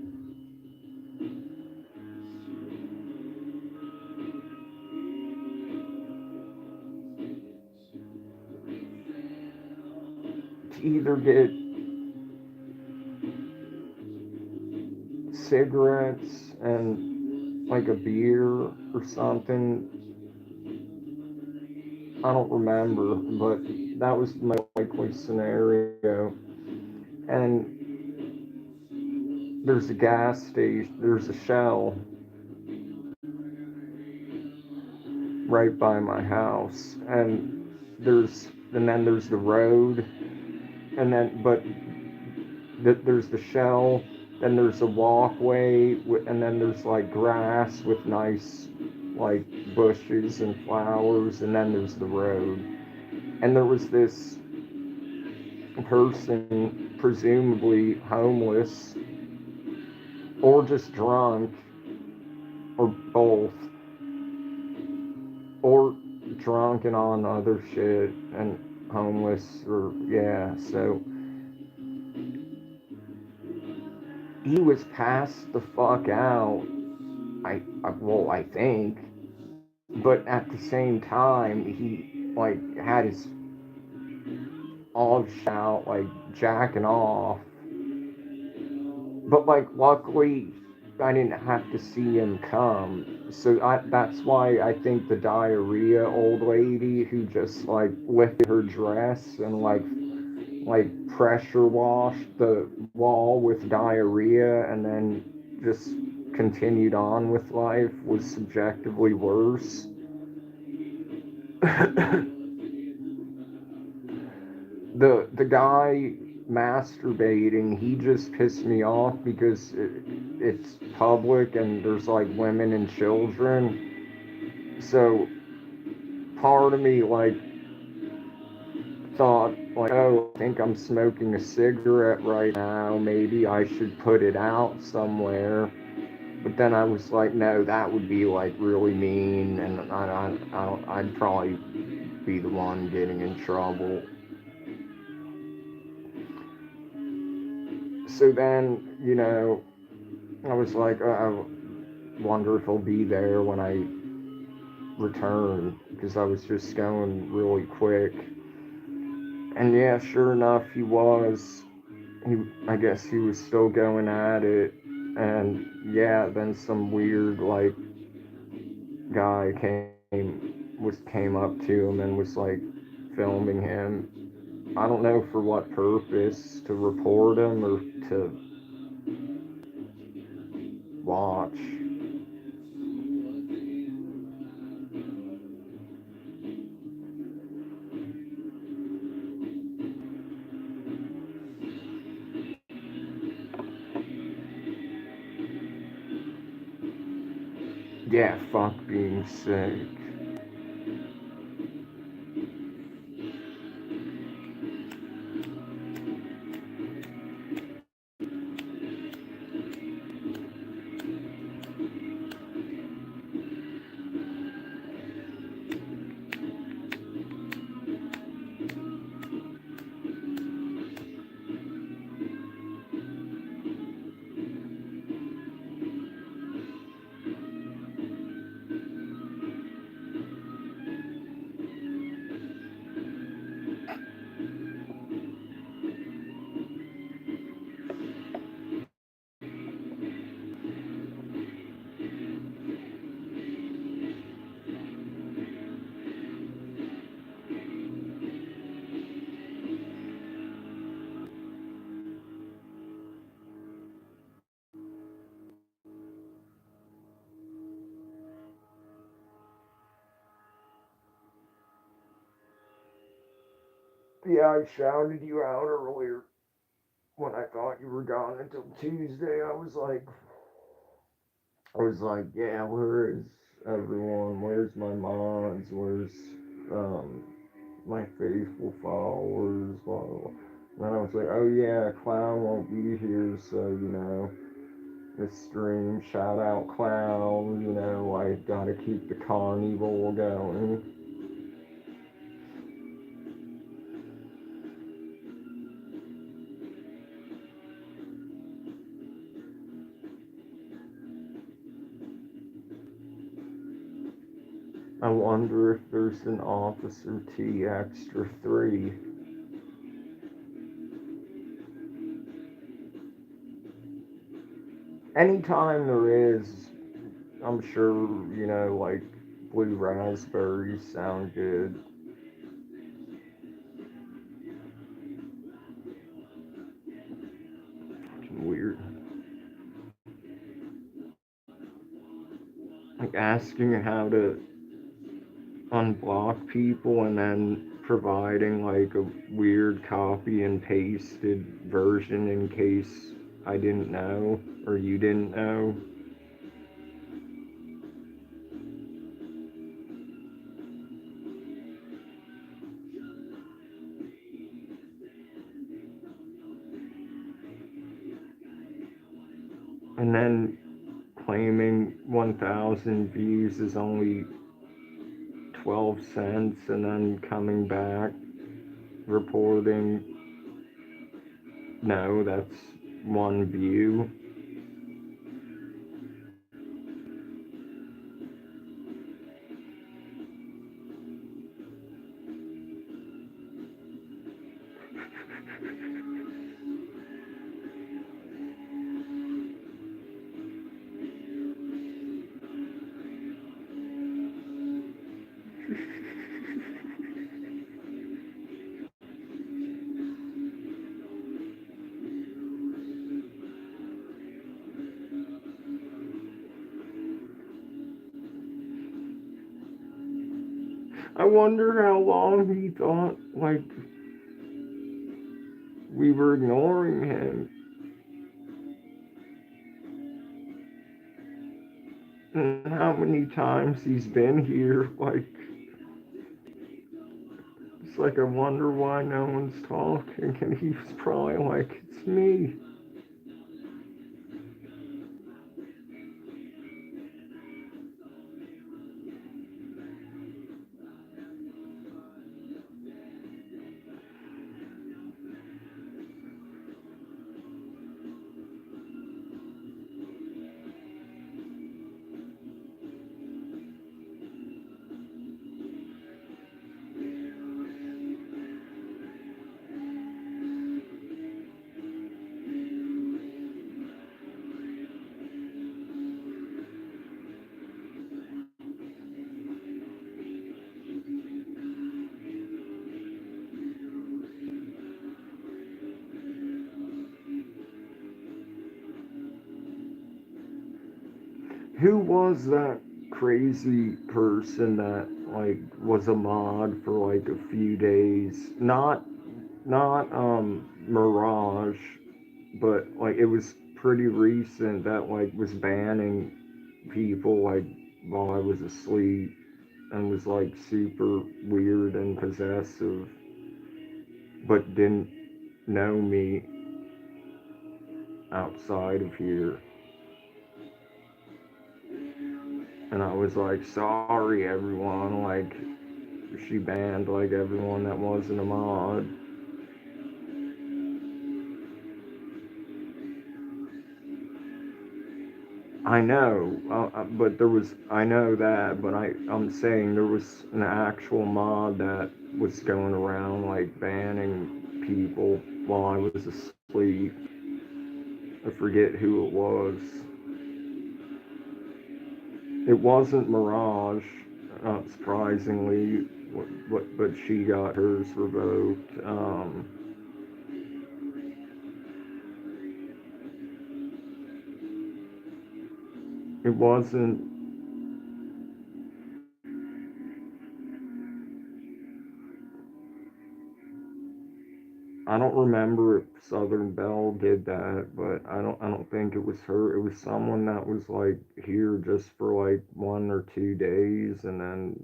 either get cigarettes and like a beer or something. I don't remember, but that was the most likely scenario. And there's a gas station, there's a Shell right by my house, and then there's the road, and then but there's the Shell, then there's a walkway, and then there's like grass with nice like bushes and flowers, and then there's the road. And there was this person, presumably homeless or just drunk or both, or drunk and on other shit and homeless, or yeah. So he was passed the fuck out. I think, but at the same time he like had his all out like jacking off. But like luckily I didn't have to see him come. So that's why I think the diarrhea old lady who just like lifted her dress and like pressure washed the wall with diarrhea and then just continued on with life was subjectively worse. The guy masturbating, he just pissed me off because it's public and there's like women and children. So part of me like thought like, oh, I think I'm smoking a cigarette right now. Maybe I should put it out somewhere. But then I was like, no, that would be like really mean, and I'd probably be the one getting in trouble. So then, I was like, I wonder if he'll be there when I return, because I was just going really quick. And yeah, sure enough, he was. I guess he was still going at it. And yeah, then some weird like guy came up to him and was like filming him. I don't know for what purpose, to report him or to watch. Yeah, fuck being sick. Yeah, I shouted you out earlier when I thought you were gone until Tuesday. I was like, yeah, where is everyone? Where's my mods? Where's um my faithful followers? Blah, blah, blah. And then I was like, oh yeah, Clown won't be here, so this stream, shout out Clown. I gotta keep the carnival going. I wonder if there's an Officer T Extra 3. Anytime there is, I'm sure, like blue raspberries sound good. Weird. Like asking how to unblock people and then providing like a weird copy and pasted version in case I didn't know or you didn't know. And then claiming 1,000 views is only 12 cents and then coming back reporting, no, that's one view. I wonder how long he thought, like, we were ignoring him. And how many times he's been here, like, It's like, I wonder why no one's talking, and he was probably like, it's me. Who was that crazy person that like was a mod for like a few days? Not Mirage, but like it was pretty recent that like was banning people like while I was asleep and was like super weird and possessive, but didn't know me outside of here. And I was like, sorry everyone, like she banned like everyone that wasn't a mod. I know, but there was, I know that, but I'm saying there was an actual mod that was going around like banning people while I was asleep. I forget who it was. It wasn't Mirage, not surprisingly, but she got hers revoked. It wasn't. I don't remember if Southern Belle did that, but I don't think it was her. It was someone that was like here just for like 1 or 2 days, and then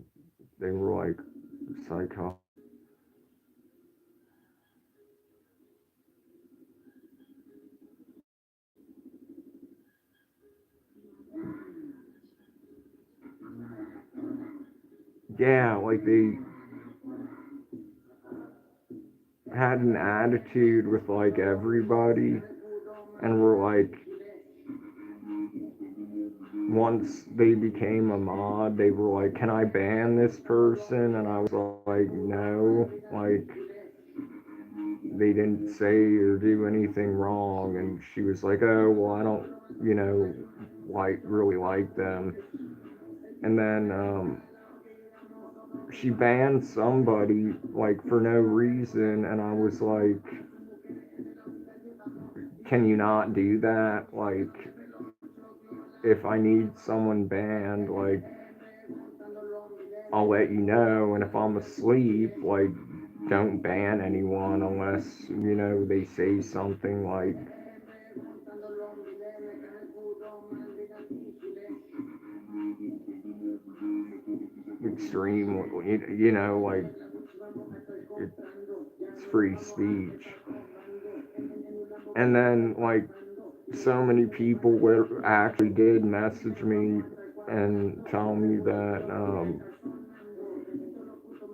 they were like psycho. Yeah, like they had an attitude with like everybody, and were like, once they became a mod, they were like, "Can I ban this person?" And I was like, "No." Like they didn't say or do anything wrong, and she was like, "Oh well, I don't, you know, like really like them." And then she banned somebody like for no reason, and I was like, "Can you not do that? Like, if I need someone banned, like, I'll let you know, and if I'm asleep, like, don't ban anyone unless they say something like extreme, like it's free speech." And then like so many people were actually did message me and tell me that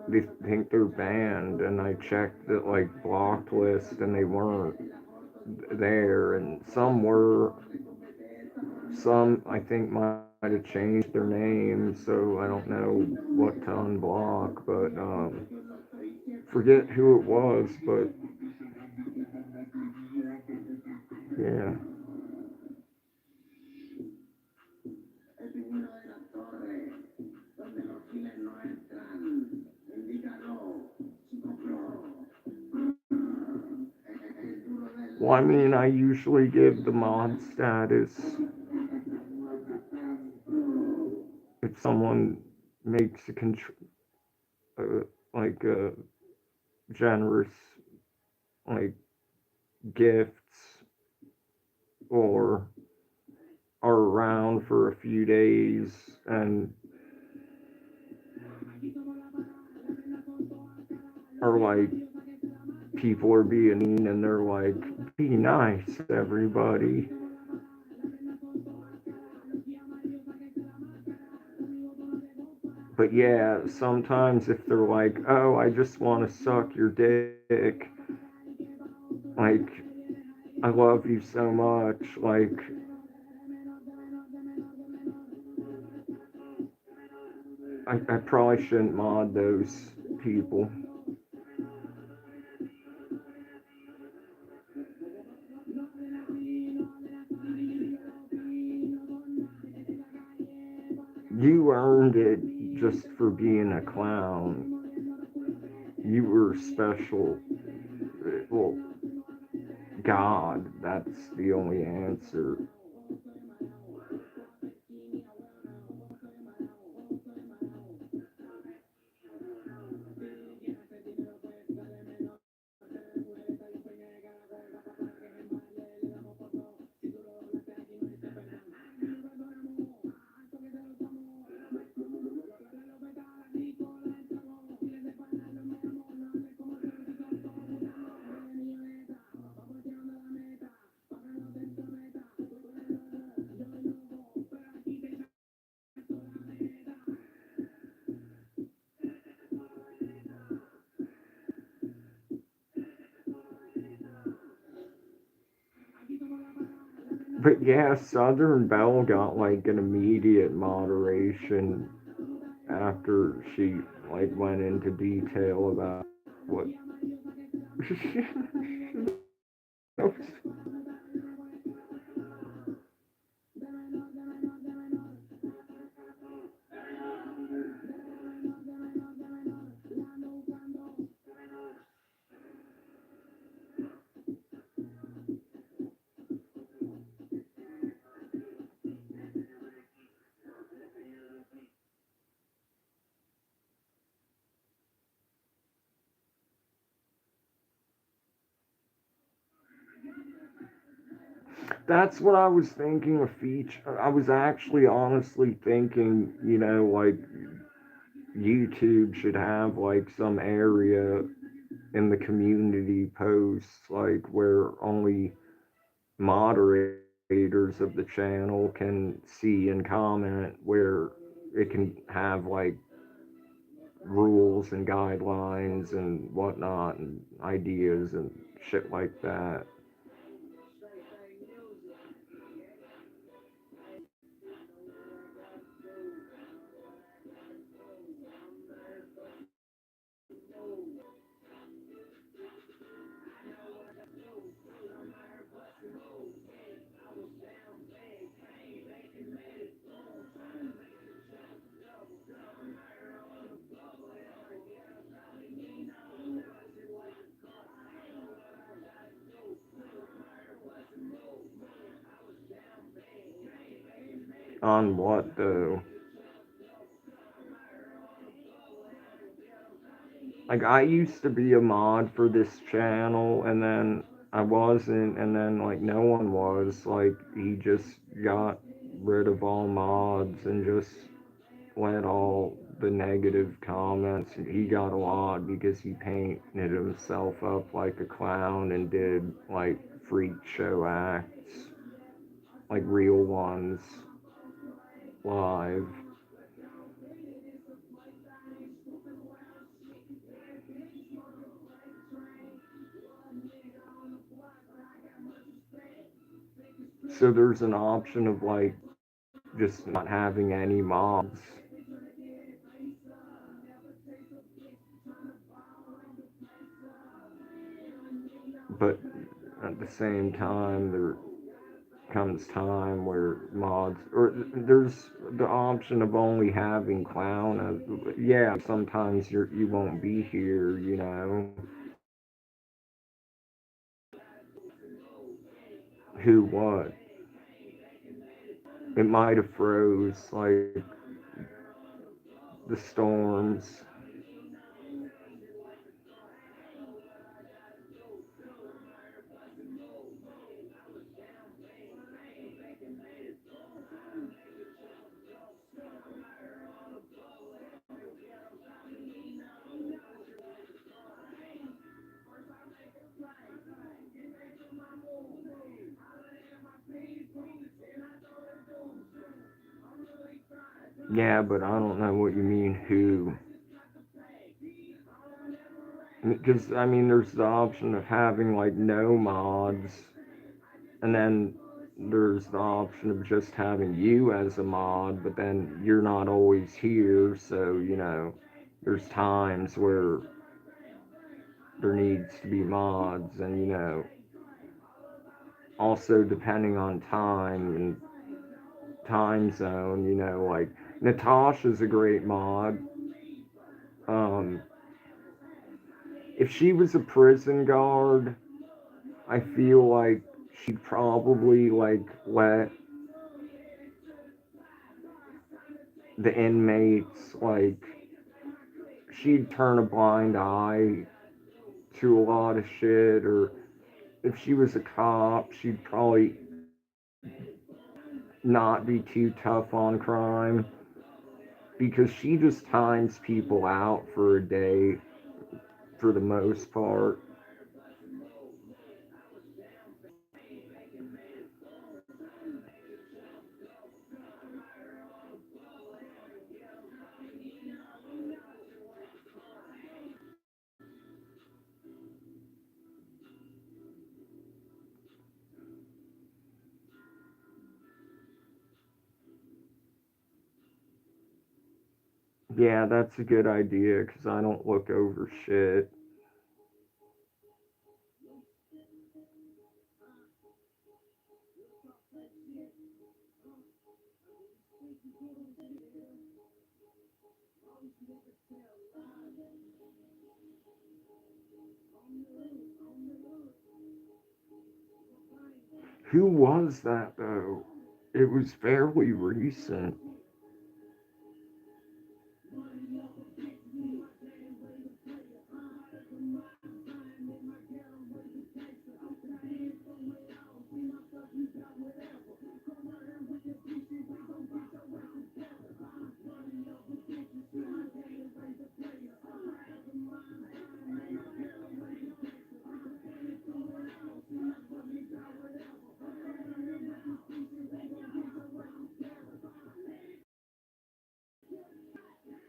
they think they're banned, and I checked the like blocked list and they weren't there, and some were. Some I think might have changed their name, so I don't know what to unblock, but forget who it was, but yeah. Well, I mean, I usually give the mod status if someone makes like a generous like gifts, or are around for a few days, and or like people are being mean and they're like, be nice, everybody. But yeah, sometimes if they're like, oh, I just want to suck your dick, like, I love you so much, like, I probably shouldn't mod those people. You earned it just for being a clown. You were special. Well, God, that's the only answer. But yeah, Southern Belle got like an immediate moderation after she like went into detail about what. That's what I was thinking. A feature. I was actually honestly thinking, like YouTube should have like some area in the community posts, like where only moderators of the channel can see and comment, where it can have like rules and guidelines and whatnot and ideas and shit like that. On what though? Like I used to be a mod for this channel and then I wasn't and then like no one was. Like he just got rid of all mods and just let all the negative comments. He got a lot because he painted himself up like a clown and did like freak show acts, like real ones, live. So there's an option of like just not having any mods. But at the same time, there comes time where mods, or there's the option of only having clown. Yeah, sometimes you won't be here. Who what? It might have froze like the storms. Yeah, but I don't know what you mean, who. Because, I mean, there's the option of having, like, no mods, and then there's the option of just having you as a mod, but then you're not always here, so, there's times where there needs to be mods, and, also depending on time and time zone, like, Natasha's a great mod. Um, if she was a prison guard, I feel like she'd probably like let the inmates, like, she'd turn a blind eye to a lot of shit. Or if she was a cop, she'd probably not be too tough on crime, because she just times people out for a day for the most part. Yeah, that's a good idea, because I don't look over shit. Who was that, though? It was fairly recent.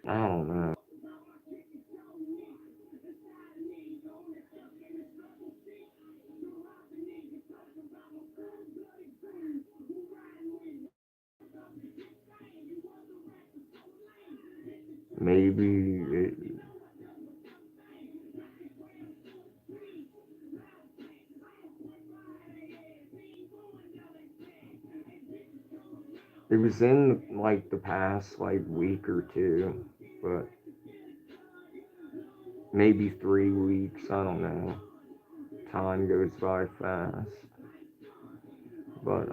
I don't know. Maybe it was in like the past like week or two, but maybe 3 weeks. I don't know. Time goes by fast, but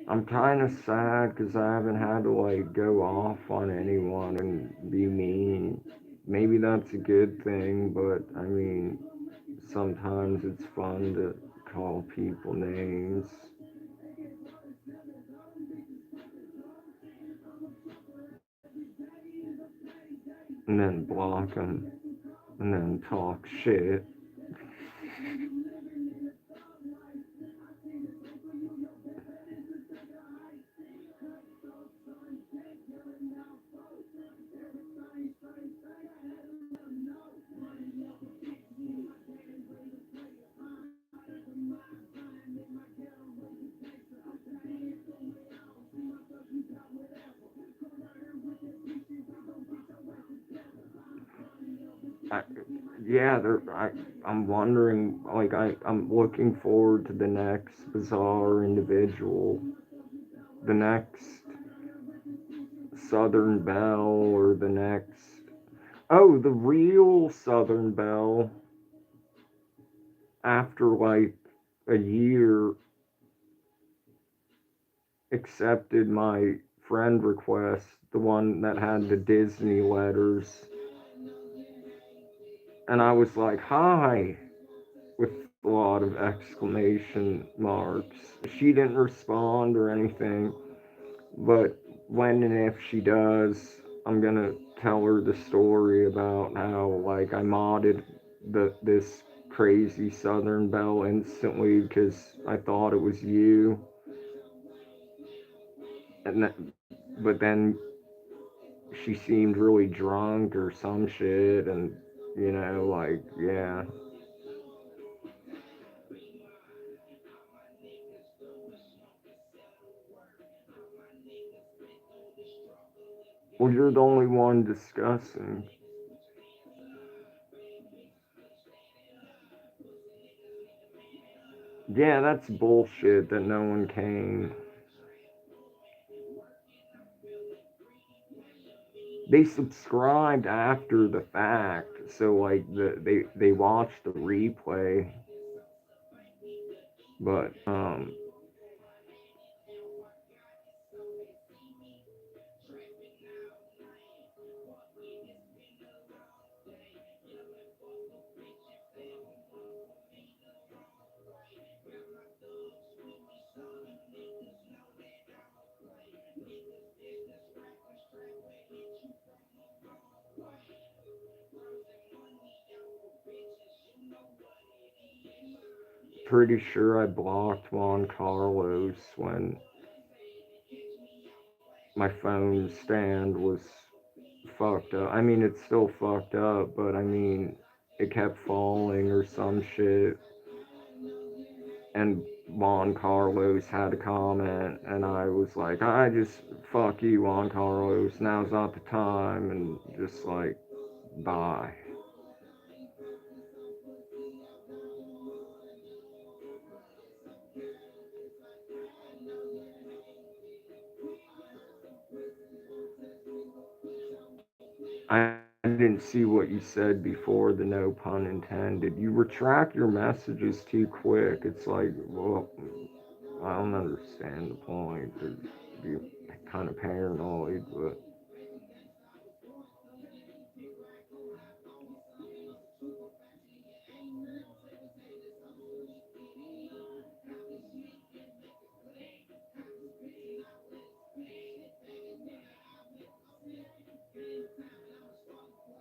I'm kind of sad because I haven't had to like go off on anyone and be mean. Maybe that's a good thing, but I mean, sometimes it's fun to call people names and then block them and then talk shit. yeah, I'm wondering, like, I'm looking forward to the next bizarre individual, the next Southern Belle, or the next, oh, the real Southern Belle, after like a year, accepted my friend request, the one that had the Disney letters, and I was like, hi, with a lot of exclamation marks. She didn't respond or anything, but when and if she does, I'm gonna tell her the story about how, like, I modded this crazy Southern Belle instantly because I thought it was you, and but then she seemed really drunk or some shit, and like, yeah. Well, you're the only one discussing. Yeah, that's bullshit that no one came. They subscribed after the fact, so like they watched the replay, but pretty sure I blocked Juan Carlos when my phone stand was fucked up. I mean, it's still fucked up, but I mean, it kept falling or some shit, and Juan Carlos had a comment, and I was like, I just fuck you, Juan Carlos. Now's not the time, and just like, bye. I didn't see what you said before the no pun intended. You retract your messages too quick. It's like, well, I don't understand the point. To be kind of paranoid, but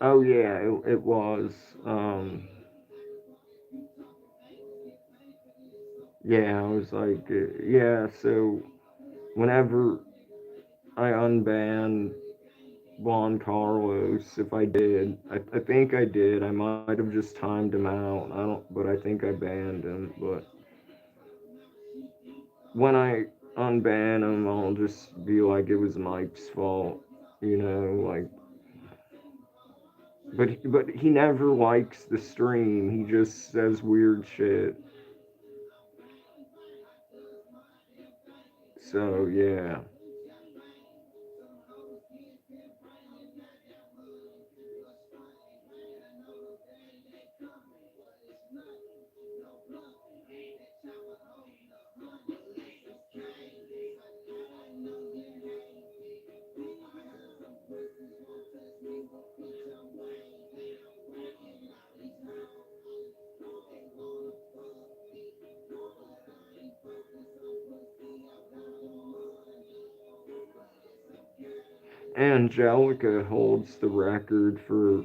oh yeah, it was. Um, yeah, I was like, yeah. So whenever I unbanned Juan Carlos, if I did, I think I did. I might have just timed him out. I don't, but I think I banned him. But when I unban him, I'll just be like it was Mike's fault, like. But he never likes the stream. He just says weird shit. So yeah. Angelica holds the record for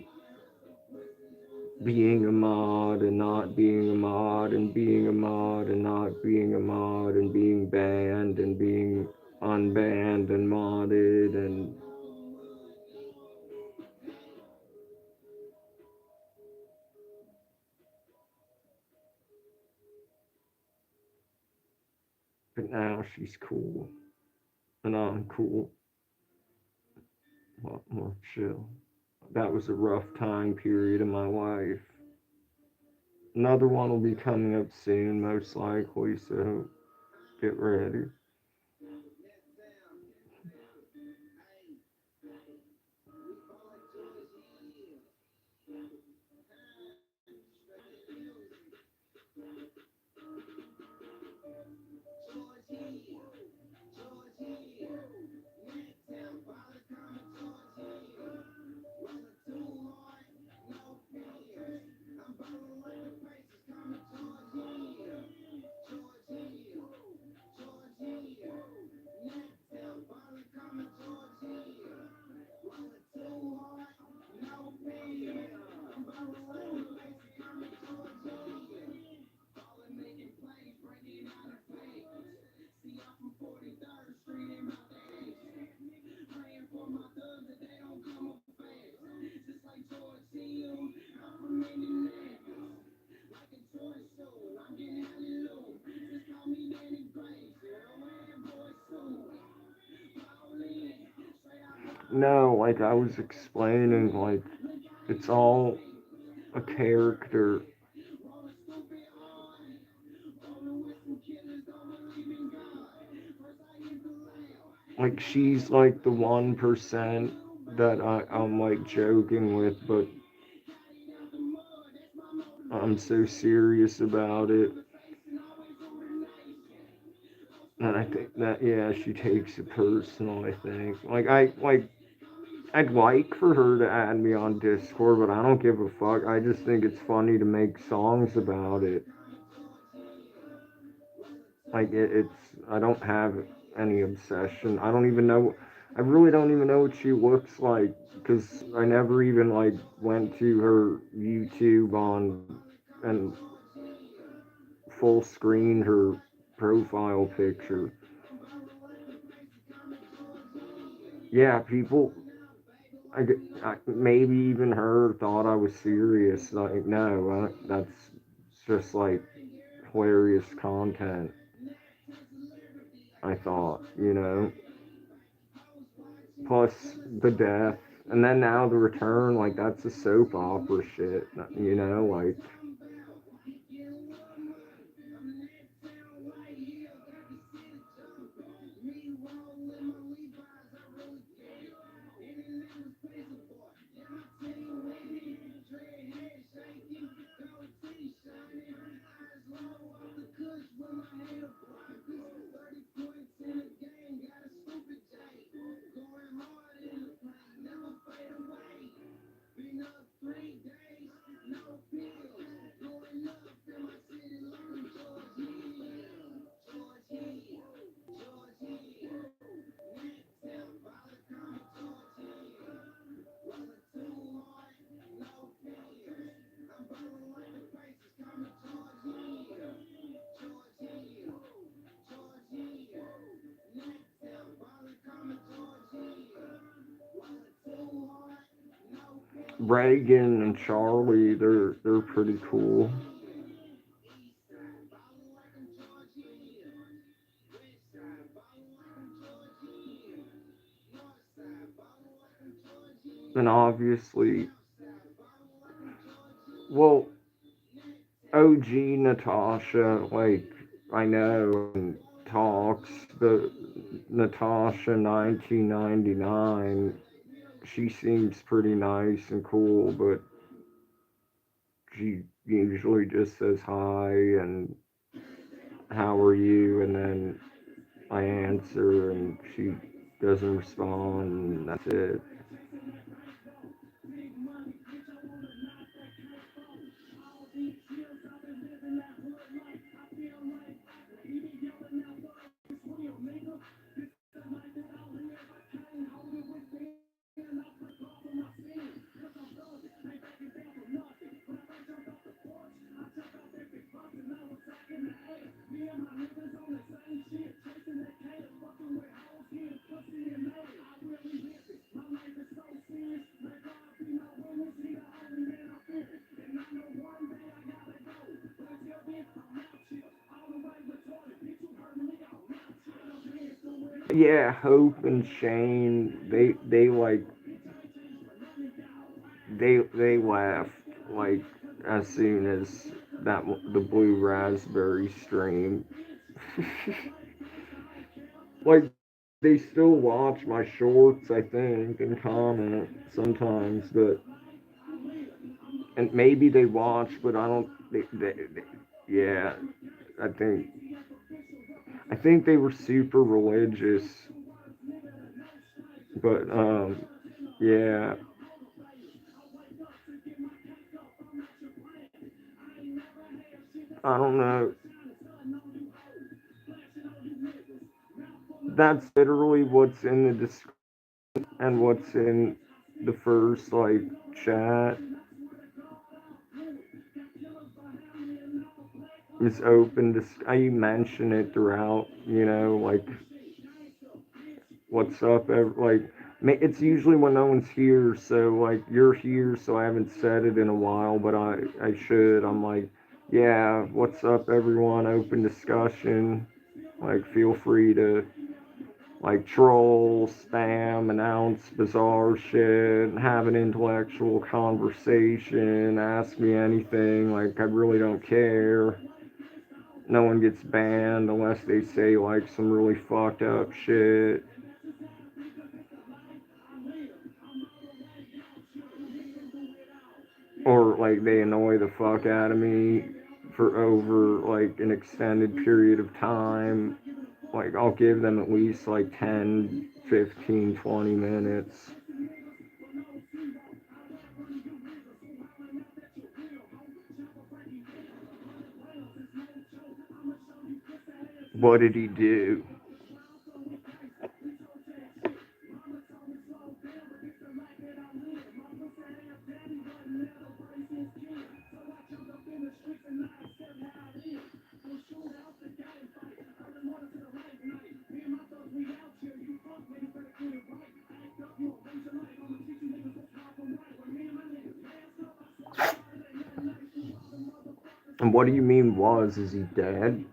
being a mod and not being a mod and being a mod and not being a mod and being banned and being unbanned and modded, and but now she's cool and I'm cool, a lot more chill. That was a rough time period in my life. Another one will be coming up soon, most likely, so get ready. No, like I was explaining, like it's all a character. Like she's like the 1% that I'm like joking with, but I'm so serious about it. And I think that yeah, she takes it personal, I think. I'd like for her to add me on Discord, but I don't give a fuck. I just think it's funny to make songs about it. It's I don't have any obsession. I don't even know. I really don't even know what she looks like because I never even like went to her YouTube on and full screen her profile picture. Yeah, people. Maybe even her thought I was serious. Like, no, that's just like hilarious content. I thought, plus the death, and then now the return. Like, that's a soap opera shit. Like, Reagan and Charlie, they're pretty cool. And obviously, well, OG Natasha, like I know and talks, the Natasha 1999, she seems pretty nice and cool, but she usually just says hi and how are you, and then I answer and she doesn't respond, and that's it. Yeah, Hope and Shane, they like they left like as soon as the blue raspberry stream. Like they still watch my shorts, I think, and comment sometimes, but and maybe they watch, but I don't. Yeah, I think I think they were super religious, but yeah, I don't know. That's literally what's in the description and what's in the first like chat is open to. I mention it throughout, like what's up, like it's usually when no one's here, so like you're here, so I haven't said it in a while, but I should. I'm like, yeah, what's up, everyone? Open discussion. Like, feel free to like troll, spam, announce bizarre shit, have an intellectual conversation, ask me anything. Like, I really don't care. No one gets banned unless they say like some really fucked up shit. Or like they annoy the fuck out of me for over like an extended period of time. Like I'll give them at least like 10, 15, 20 minutes. What did he do? And what do you mean was? Is he dead?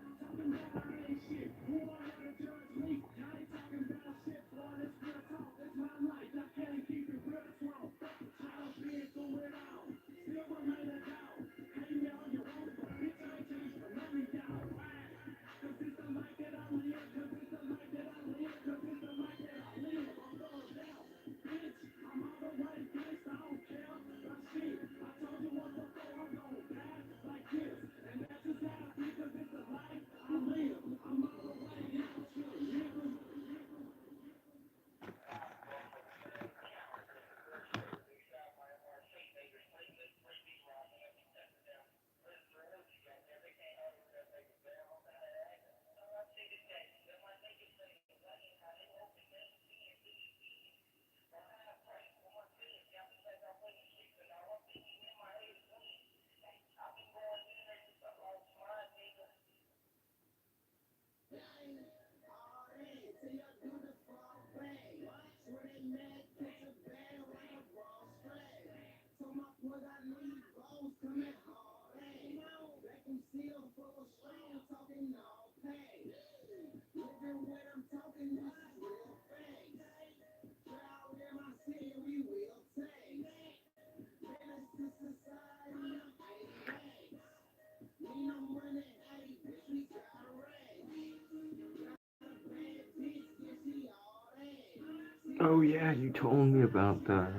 Oh yeah, you told me about that.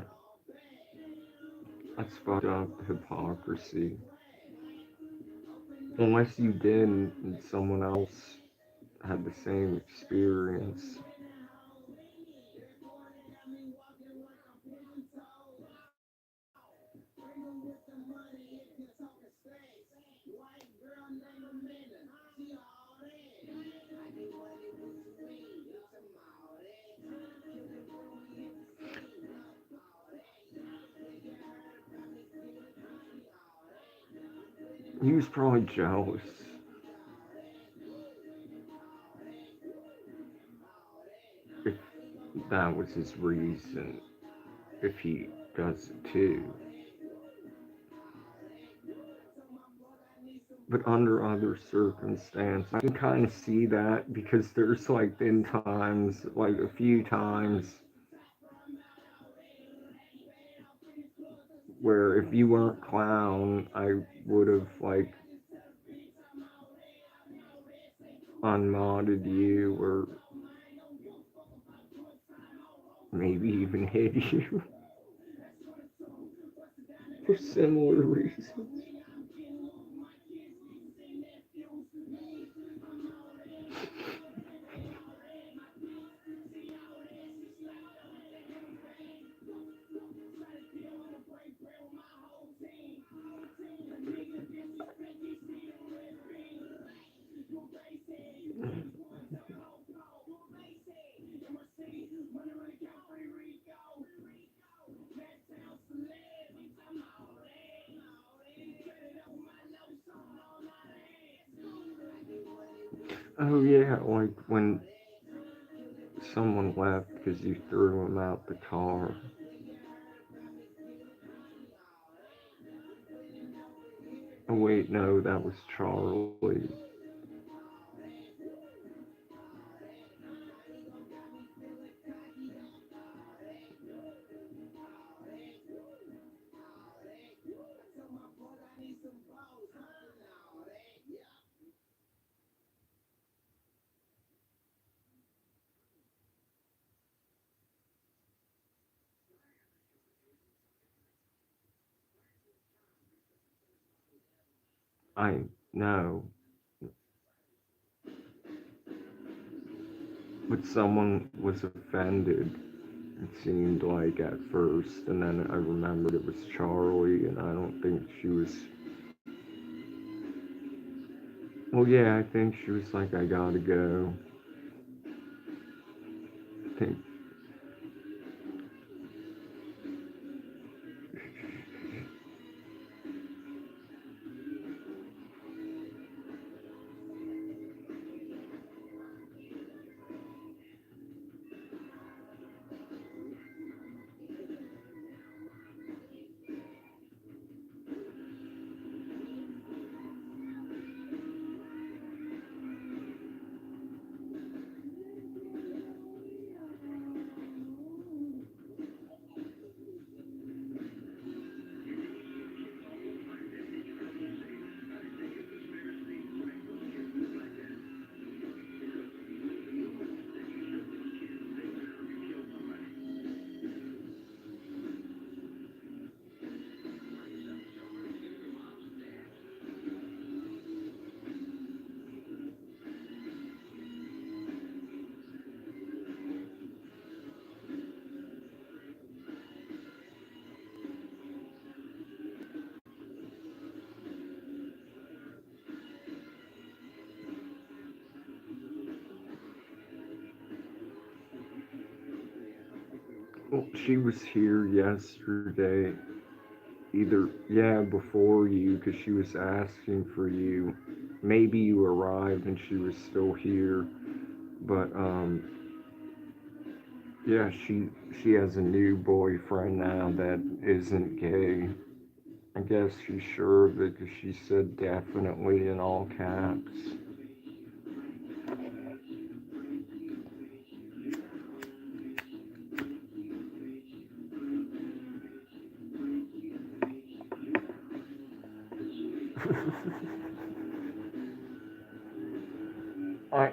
That's fucked up hypocrisy. Unless you did and someone else had the same experience. He was probably jealous. If that was his reason, if he does it too. But under other circumstances, I can kind of see that because there's like been times, like a few times, where if you weren't clown, I would have like unmodded you or maybe even hit you for similar reasons. Oh yeah, like when someone left because you threw him out the car. Oh wait, no, that was Charlie. I know, but someone was offended. It seemed like at first, and then I remembered it was Charlie, and I don't think she was. Well, yeah, I think she was like, I gotta go. I think. Well, she was here yesterday. Either, yeah, before you, because she was asking for you. Maybe you arrived and she was still here. But, yeah, she has a new boyfriend now that isn't gay. I guess she's sure of it because she said definitely in all caps. I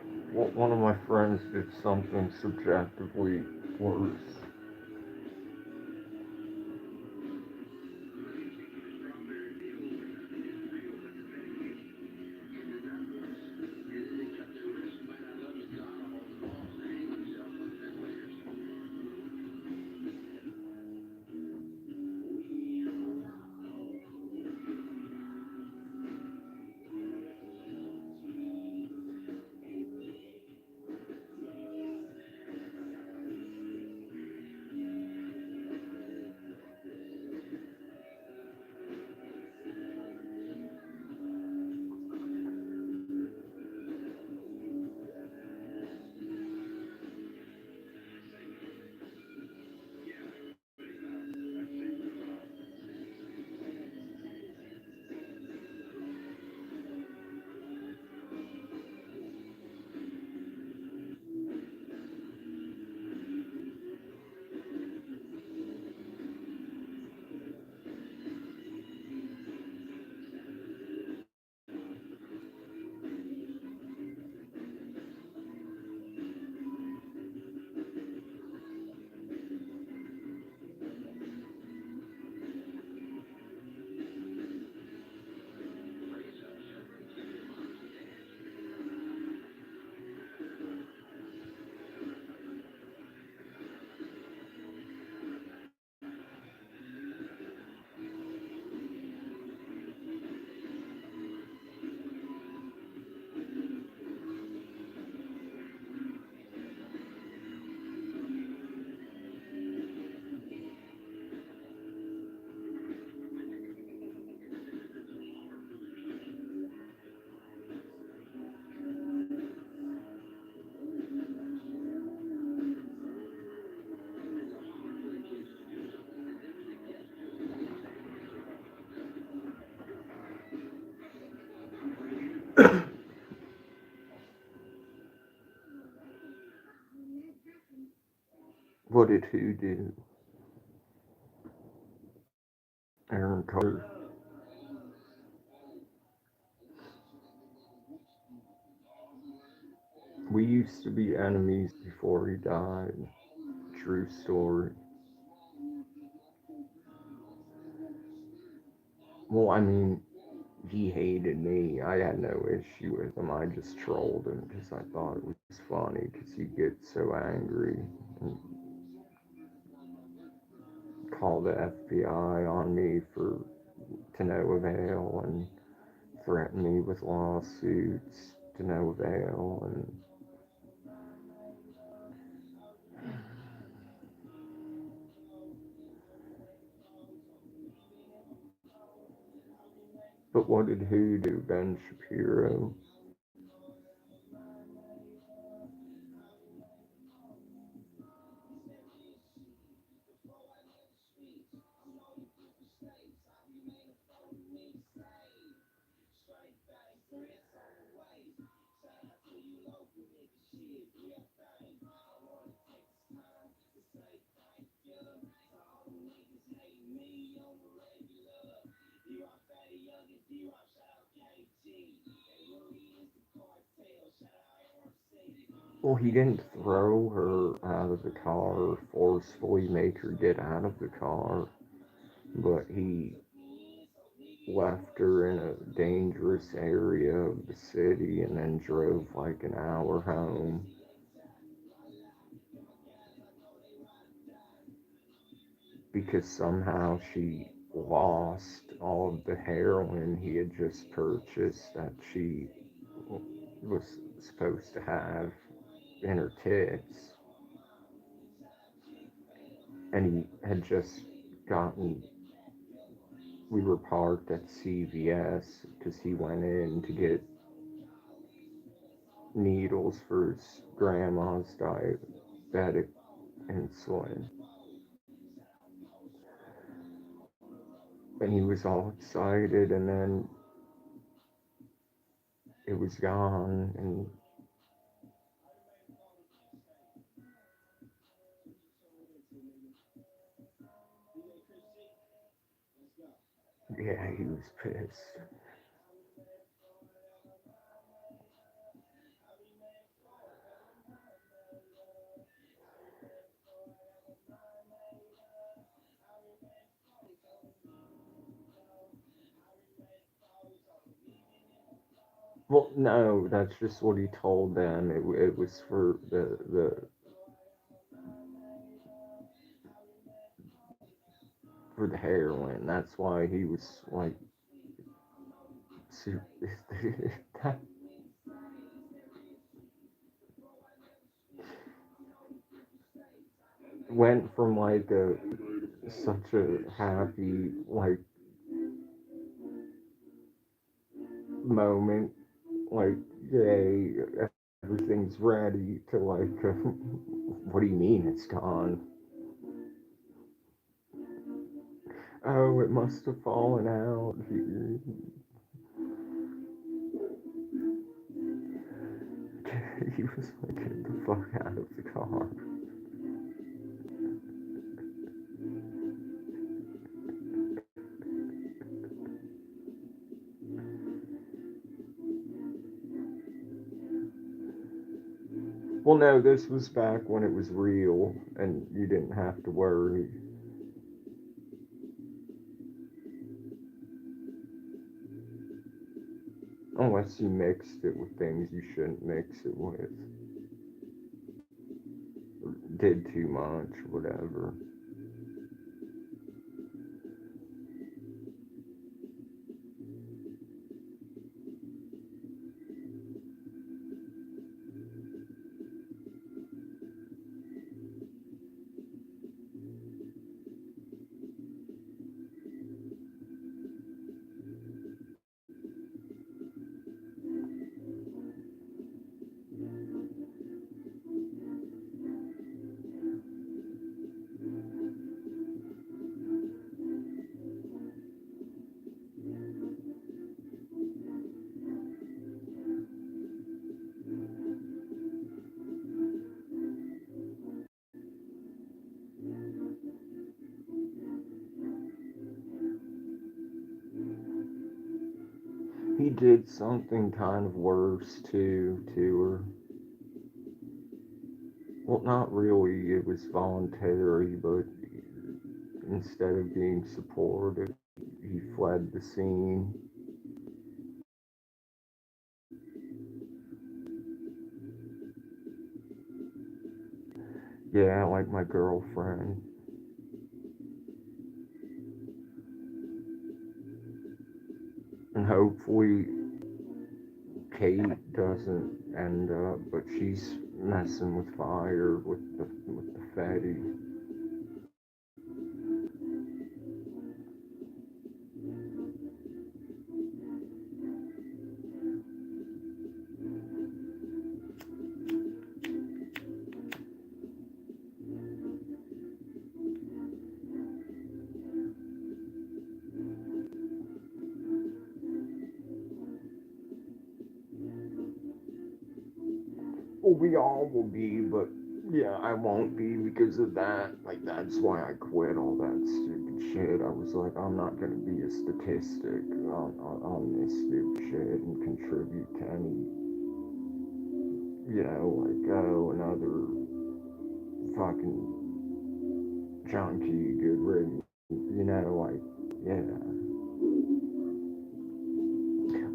One of my friends did something subjectively worse. What did who do? Aaron Carter. We used to be enemies before he died. True story. Well, I mean, he hated me. I had no issue with him. I just trolled him because I thought it was funny because he gets so angry and called the FBI on me for to no avail and threatened me with lawsuits to no avail. And but what did who do? Ben Shapiro? Well, he didn't throw her out of the car or forcefully make her get out of the car, but he left her in a dangerous area of the city and then drove like an hour home because somehow she lost all of the heroin he had just purchased that she was supposed to have in her tits. And he had just gotten, we were parked at CVS because he went in to get needles for his grandma's diabetic insulin. And he was all excited, and then it was gone. And yeah, he was pissed. Well, no, that's just what he told them. It was for the heroin. That's why he was like, that went from like a such a happy like moment, like yay, everything's ready, to like, what do you mean it's gone? Oh, it must have fallen out here. He was like, get the fuck out of the car. Well, no, this was back when it was real and you didn't have to worry. Unless you mixed it with things you shouldn't mix it with. Or did too much, whatever. did something kind of worse to her. Well, not really. It was voluntary, but instead of being supportive, he fled the scene. Yeah, like my girlfriend. And hopefully Kate doesn't end up, but she's messing with fire with the fatty. Well, we all will be, but yeah, I won't be because of that. Like, that's why I quit all that stupid shit. I was like, I'm not gonna be a statistic on this stupid shit and contribute to any, like, oh, another fucking junkie, good riddance, like, yeah.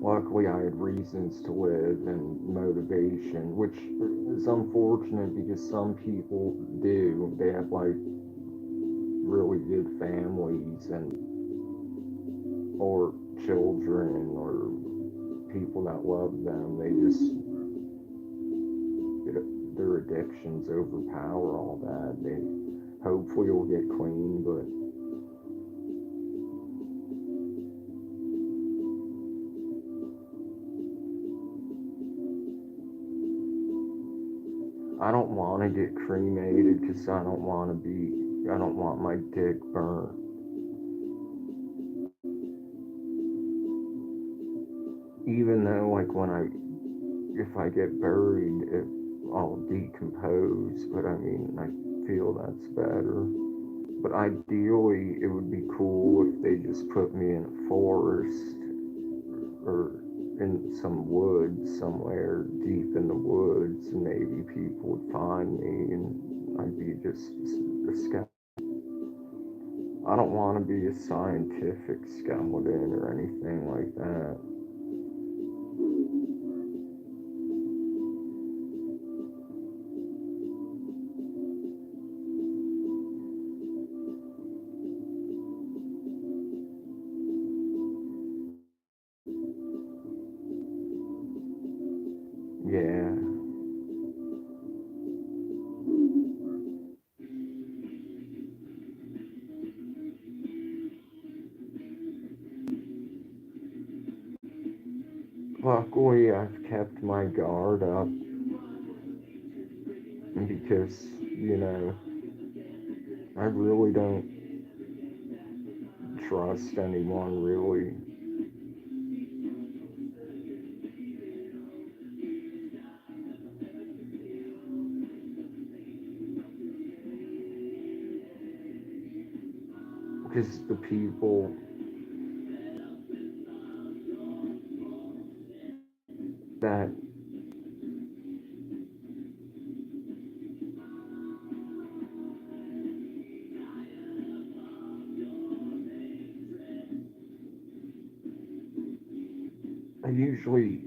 Luckily, I had reasons to live and motivation, which is unfortunate because some people do. They have like really good families and or children or people that love them. They just their addictions overpower all that. They hopefully will get clean, but I don't want to get cremated because I don't want my dick burnt. Even though, like, if I get buried, I'll decompose, but I mean, I feel that's better. But ideally, it would be cool if they just put me in a forest or in some woods somewhere deep in the woods, and maybe people would find me and I'd be just a skeleton. I don't want to be a scientific skeleton or anything like that. Yeah. Luckily, I've kept my guard up because, you know, I really don't trust anyone really. Because the people that I usually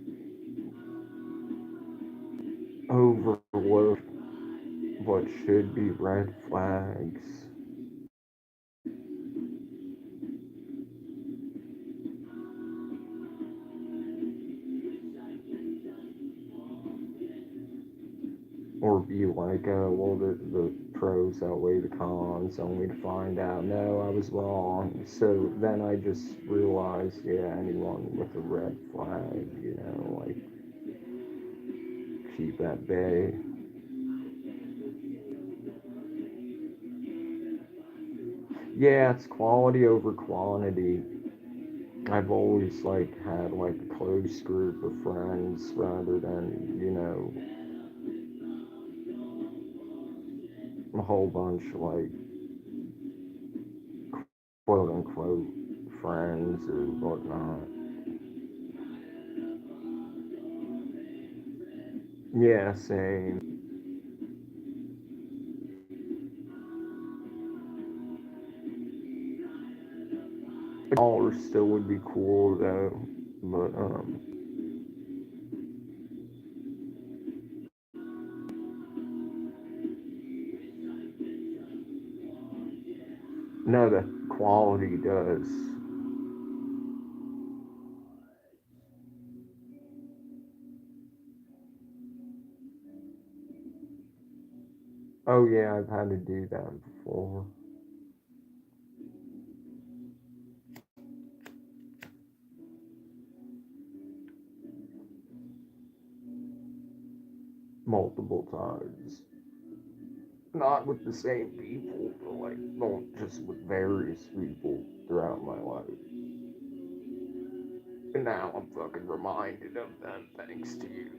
overlook what should be red flags. Or be like, well, the pros outweigh the cons, only to find out, no, I was wrong. So then I just realized, yeah, anyone with a red flag, like, keep at bay. Yeah, it's quality over quantity. I've always like had like a close group of friends rather than, a whole bunch of like quote unquote friends or whatnot. Yeah, same. Dollar still would be cool though, but no, the quality does. Oh yeah, I've had to do that before. Multiple times. Not with the same people, but like, no, just with various people throughout my life. And now I'm fucking reminded of them thanks to you.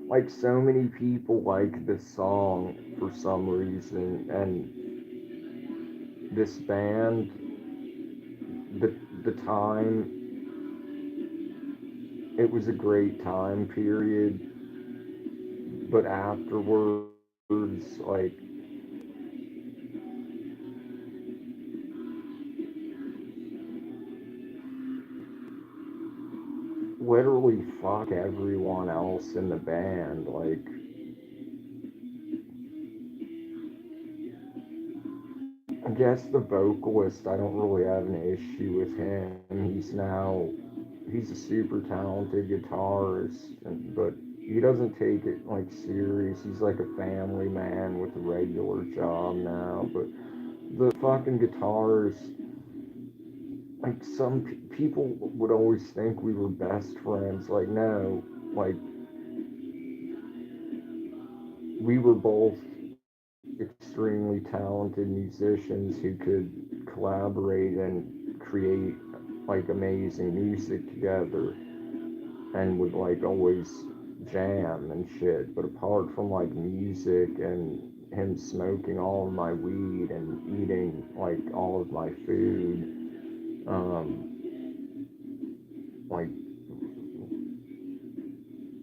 Like, so many people like this song for some reason, and this band, the, the time, it was a great time period, but afterwards, like, literally fuck everyone else in the band. Like, I guess the vocalist, I don't really have an issue with him. He's a super talented guitarist, but he doesn't take it like serious. He's like a family man with a regular job now. But the fucking guitarist, like some people would always think we were best friends. Like, no, like we were both extremely talented musicians who could collaborate and create like amazing music together and would like always jam and shit. But apart from like music and him smoking all of my weed and eating like all of my food, like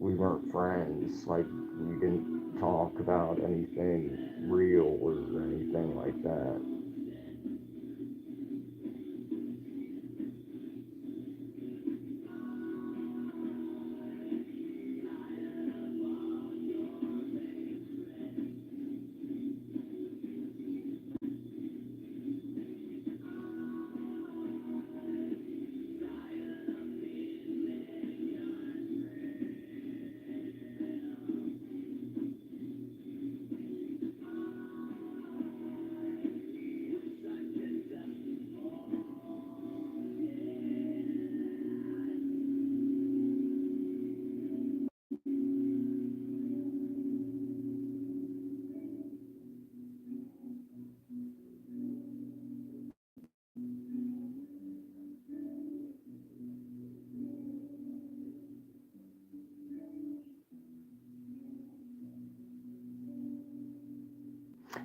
we weren't friends. Like we didn't talk about anything real or anything like that.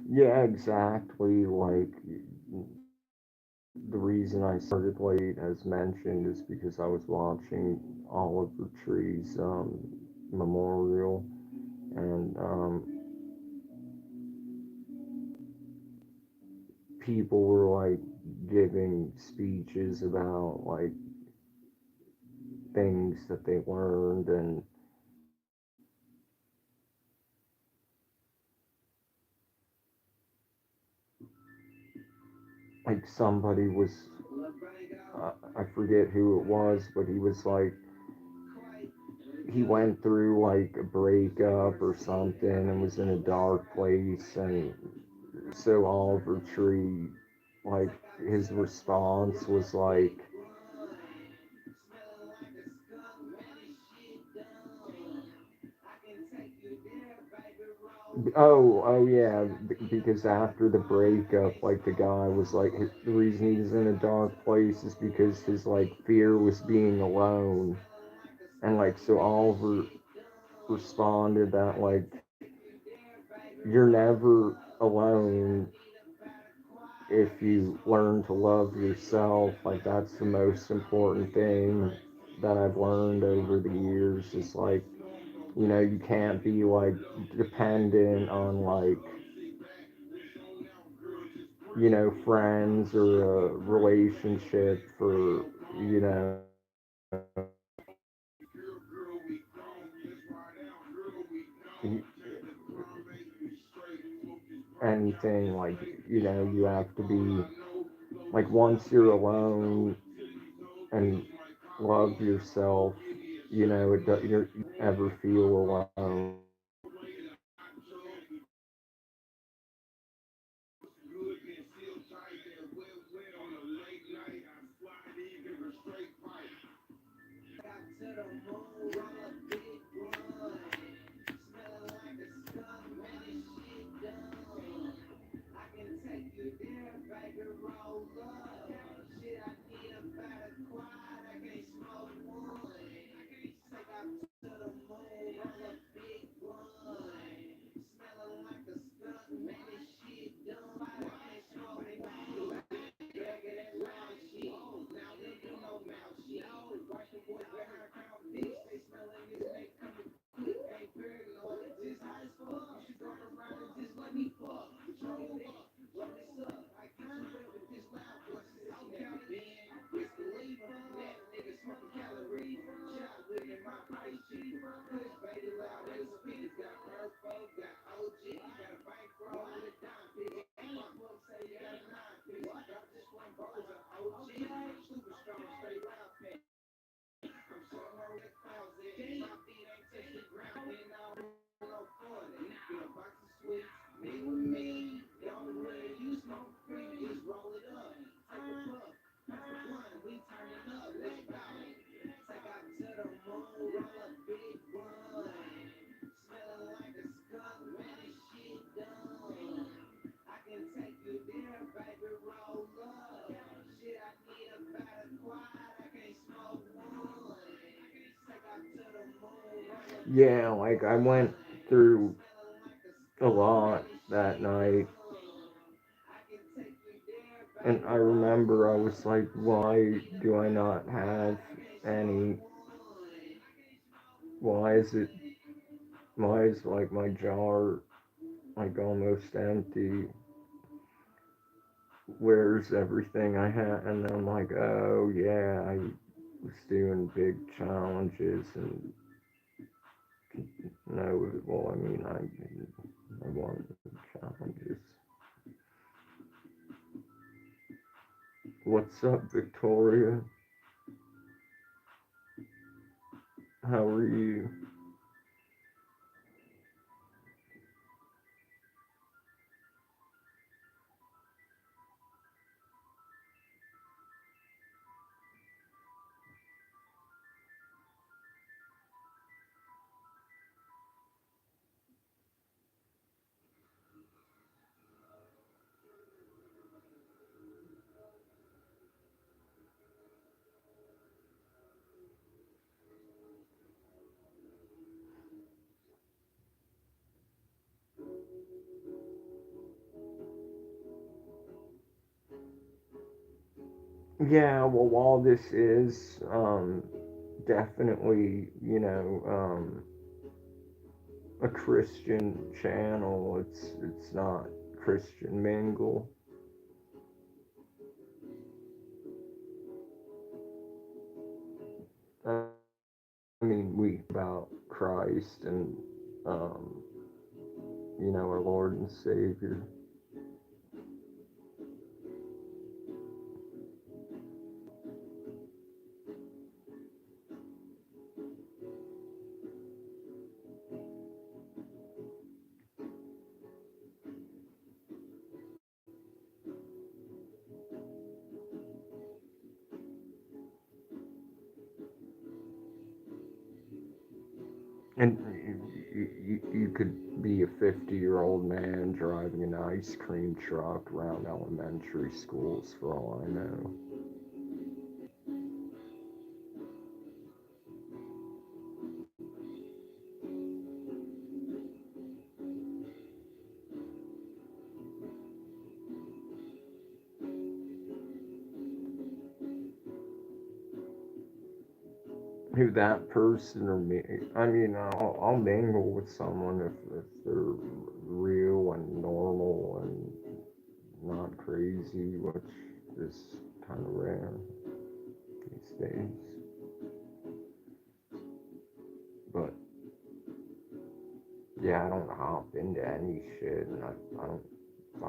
Yeah, exactly. Like the reason I started late, as mentioned, is because I was watching Oliver Tree's memorial, and people were like giving speeches about like things that they learned, and like somebody was, I forget who it was, but he was like, he went through like a breakup or something and was in a dark place, and so Oliver Tree, like his response was like, oh yeah, because after the breakup, like the guy was like, the reason he was in a dark place is because his like fear was being alone, and like so Oliver responded that like you're never alone if you learn to love yourself, like that's the most important thing that I've learned over the years is like, you can't be like dependent on like, friends or a relationship for, you know, anything like, you have to be like once you're alone and love yourself, you ever feel alone. Yeah, like I went through a lot that night, and I remember I was like, why do I not have any? Why is it? Why is like my jar like almost empty? Where's everything I had? And then I'm like, oh yeah, I was doing big challenges and no, well, I mean, I won challenges. What's up, Victoria? How are you? Yeah, well, while this is definitely, a Christian channel, it's not Christian Mingle. I mean, we about Christ and um, our Lord and Savior. And you could be a 50-year-old man driving an ice cream truck around elementary schools for all I know. who that person or me. I mean, I'll mingle with someone if they're real and normal and not crazy, which is kind of rare these days. But yeah, I don't hop into any shit, and I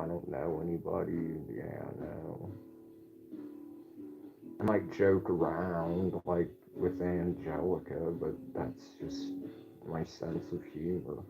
don't know anybody. Yeah, no. I might joke around like with Angelica, but that's just my sense of humor.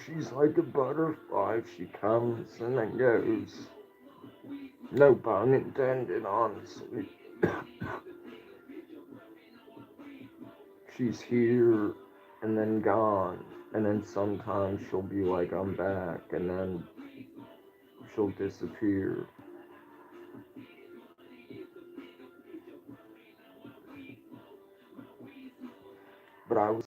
She's like a butterfly. She comes and then goes. No pun intended, honestly. She's here and then gone. And then sometimes she'll be like, I'm back. And then she'll disappear. But I was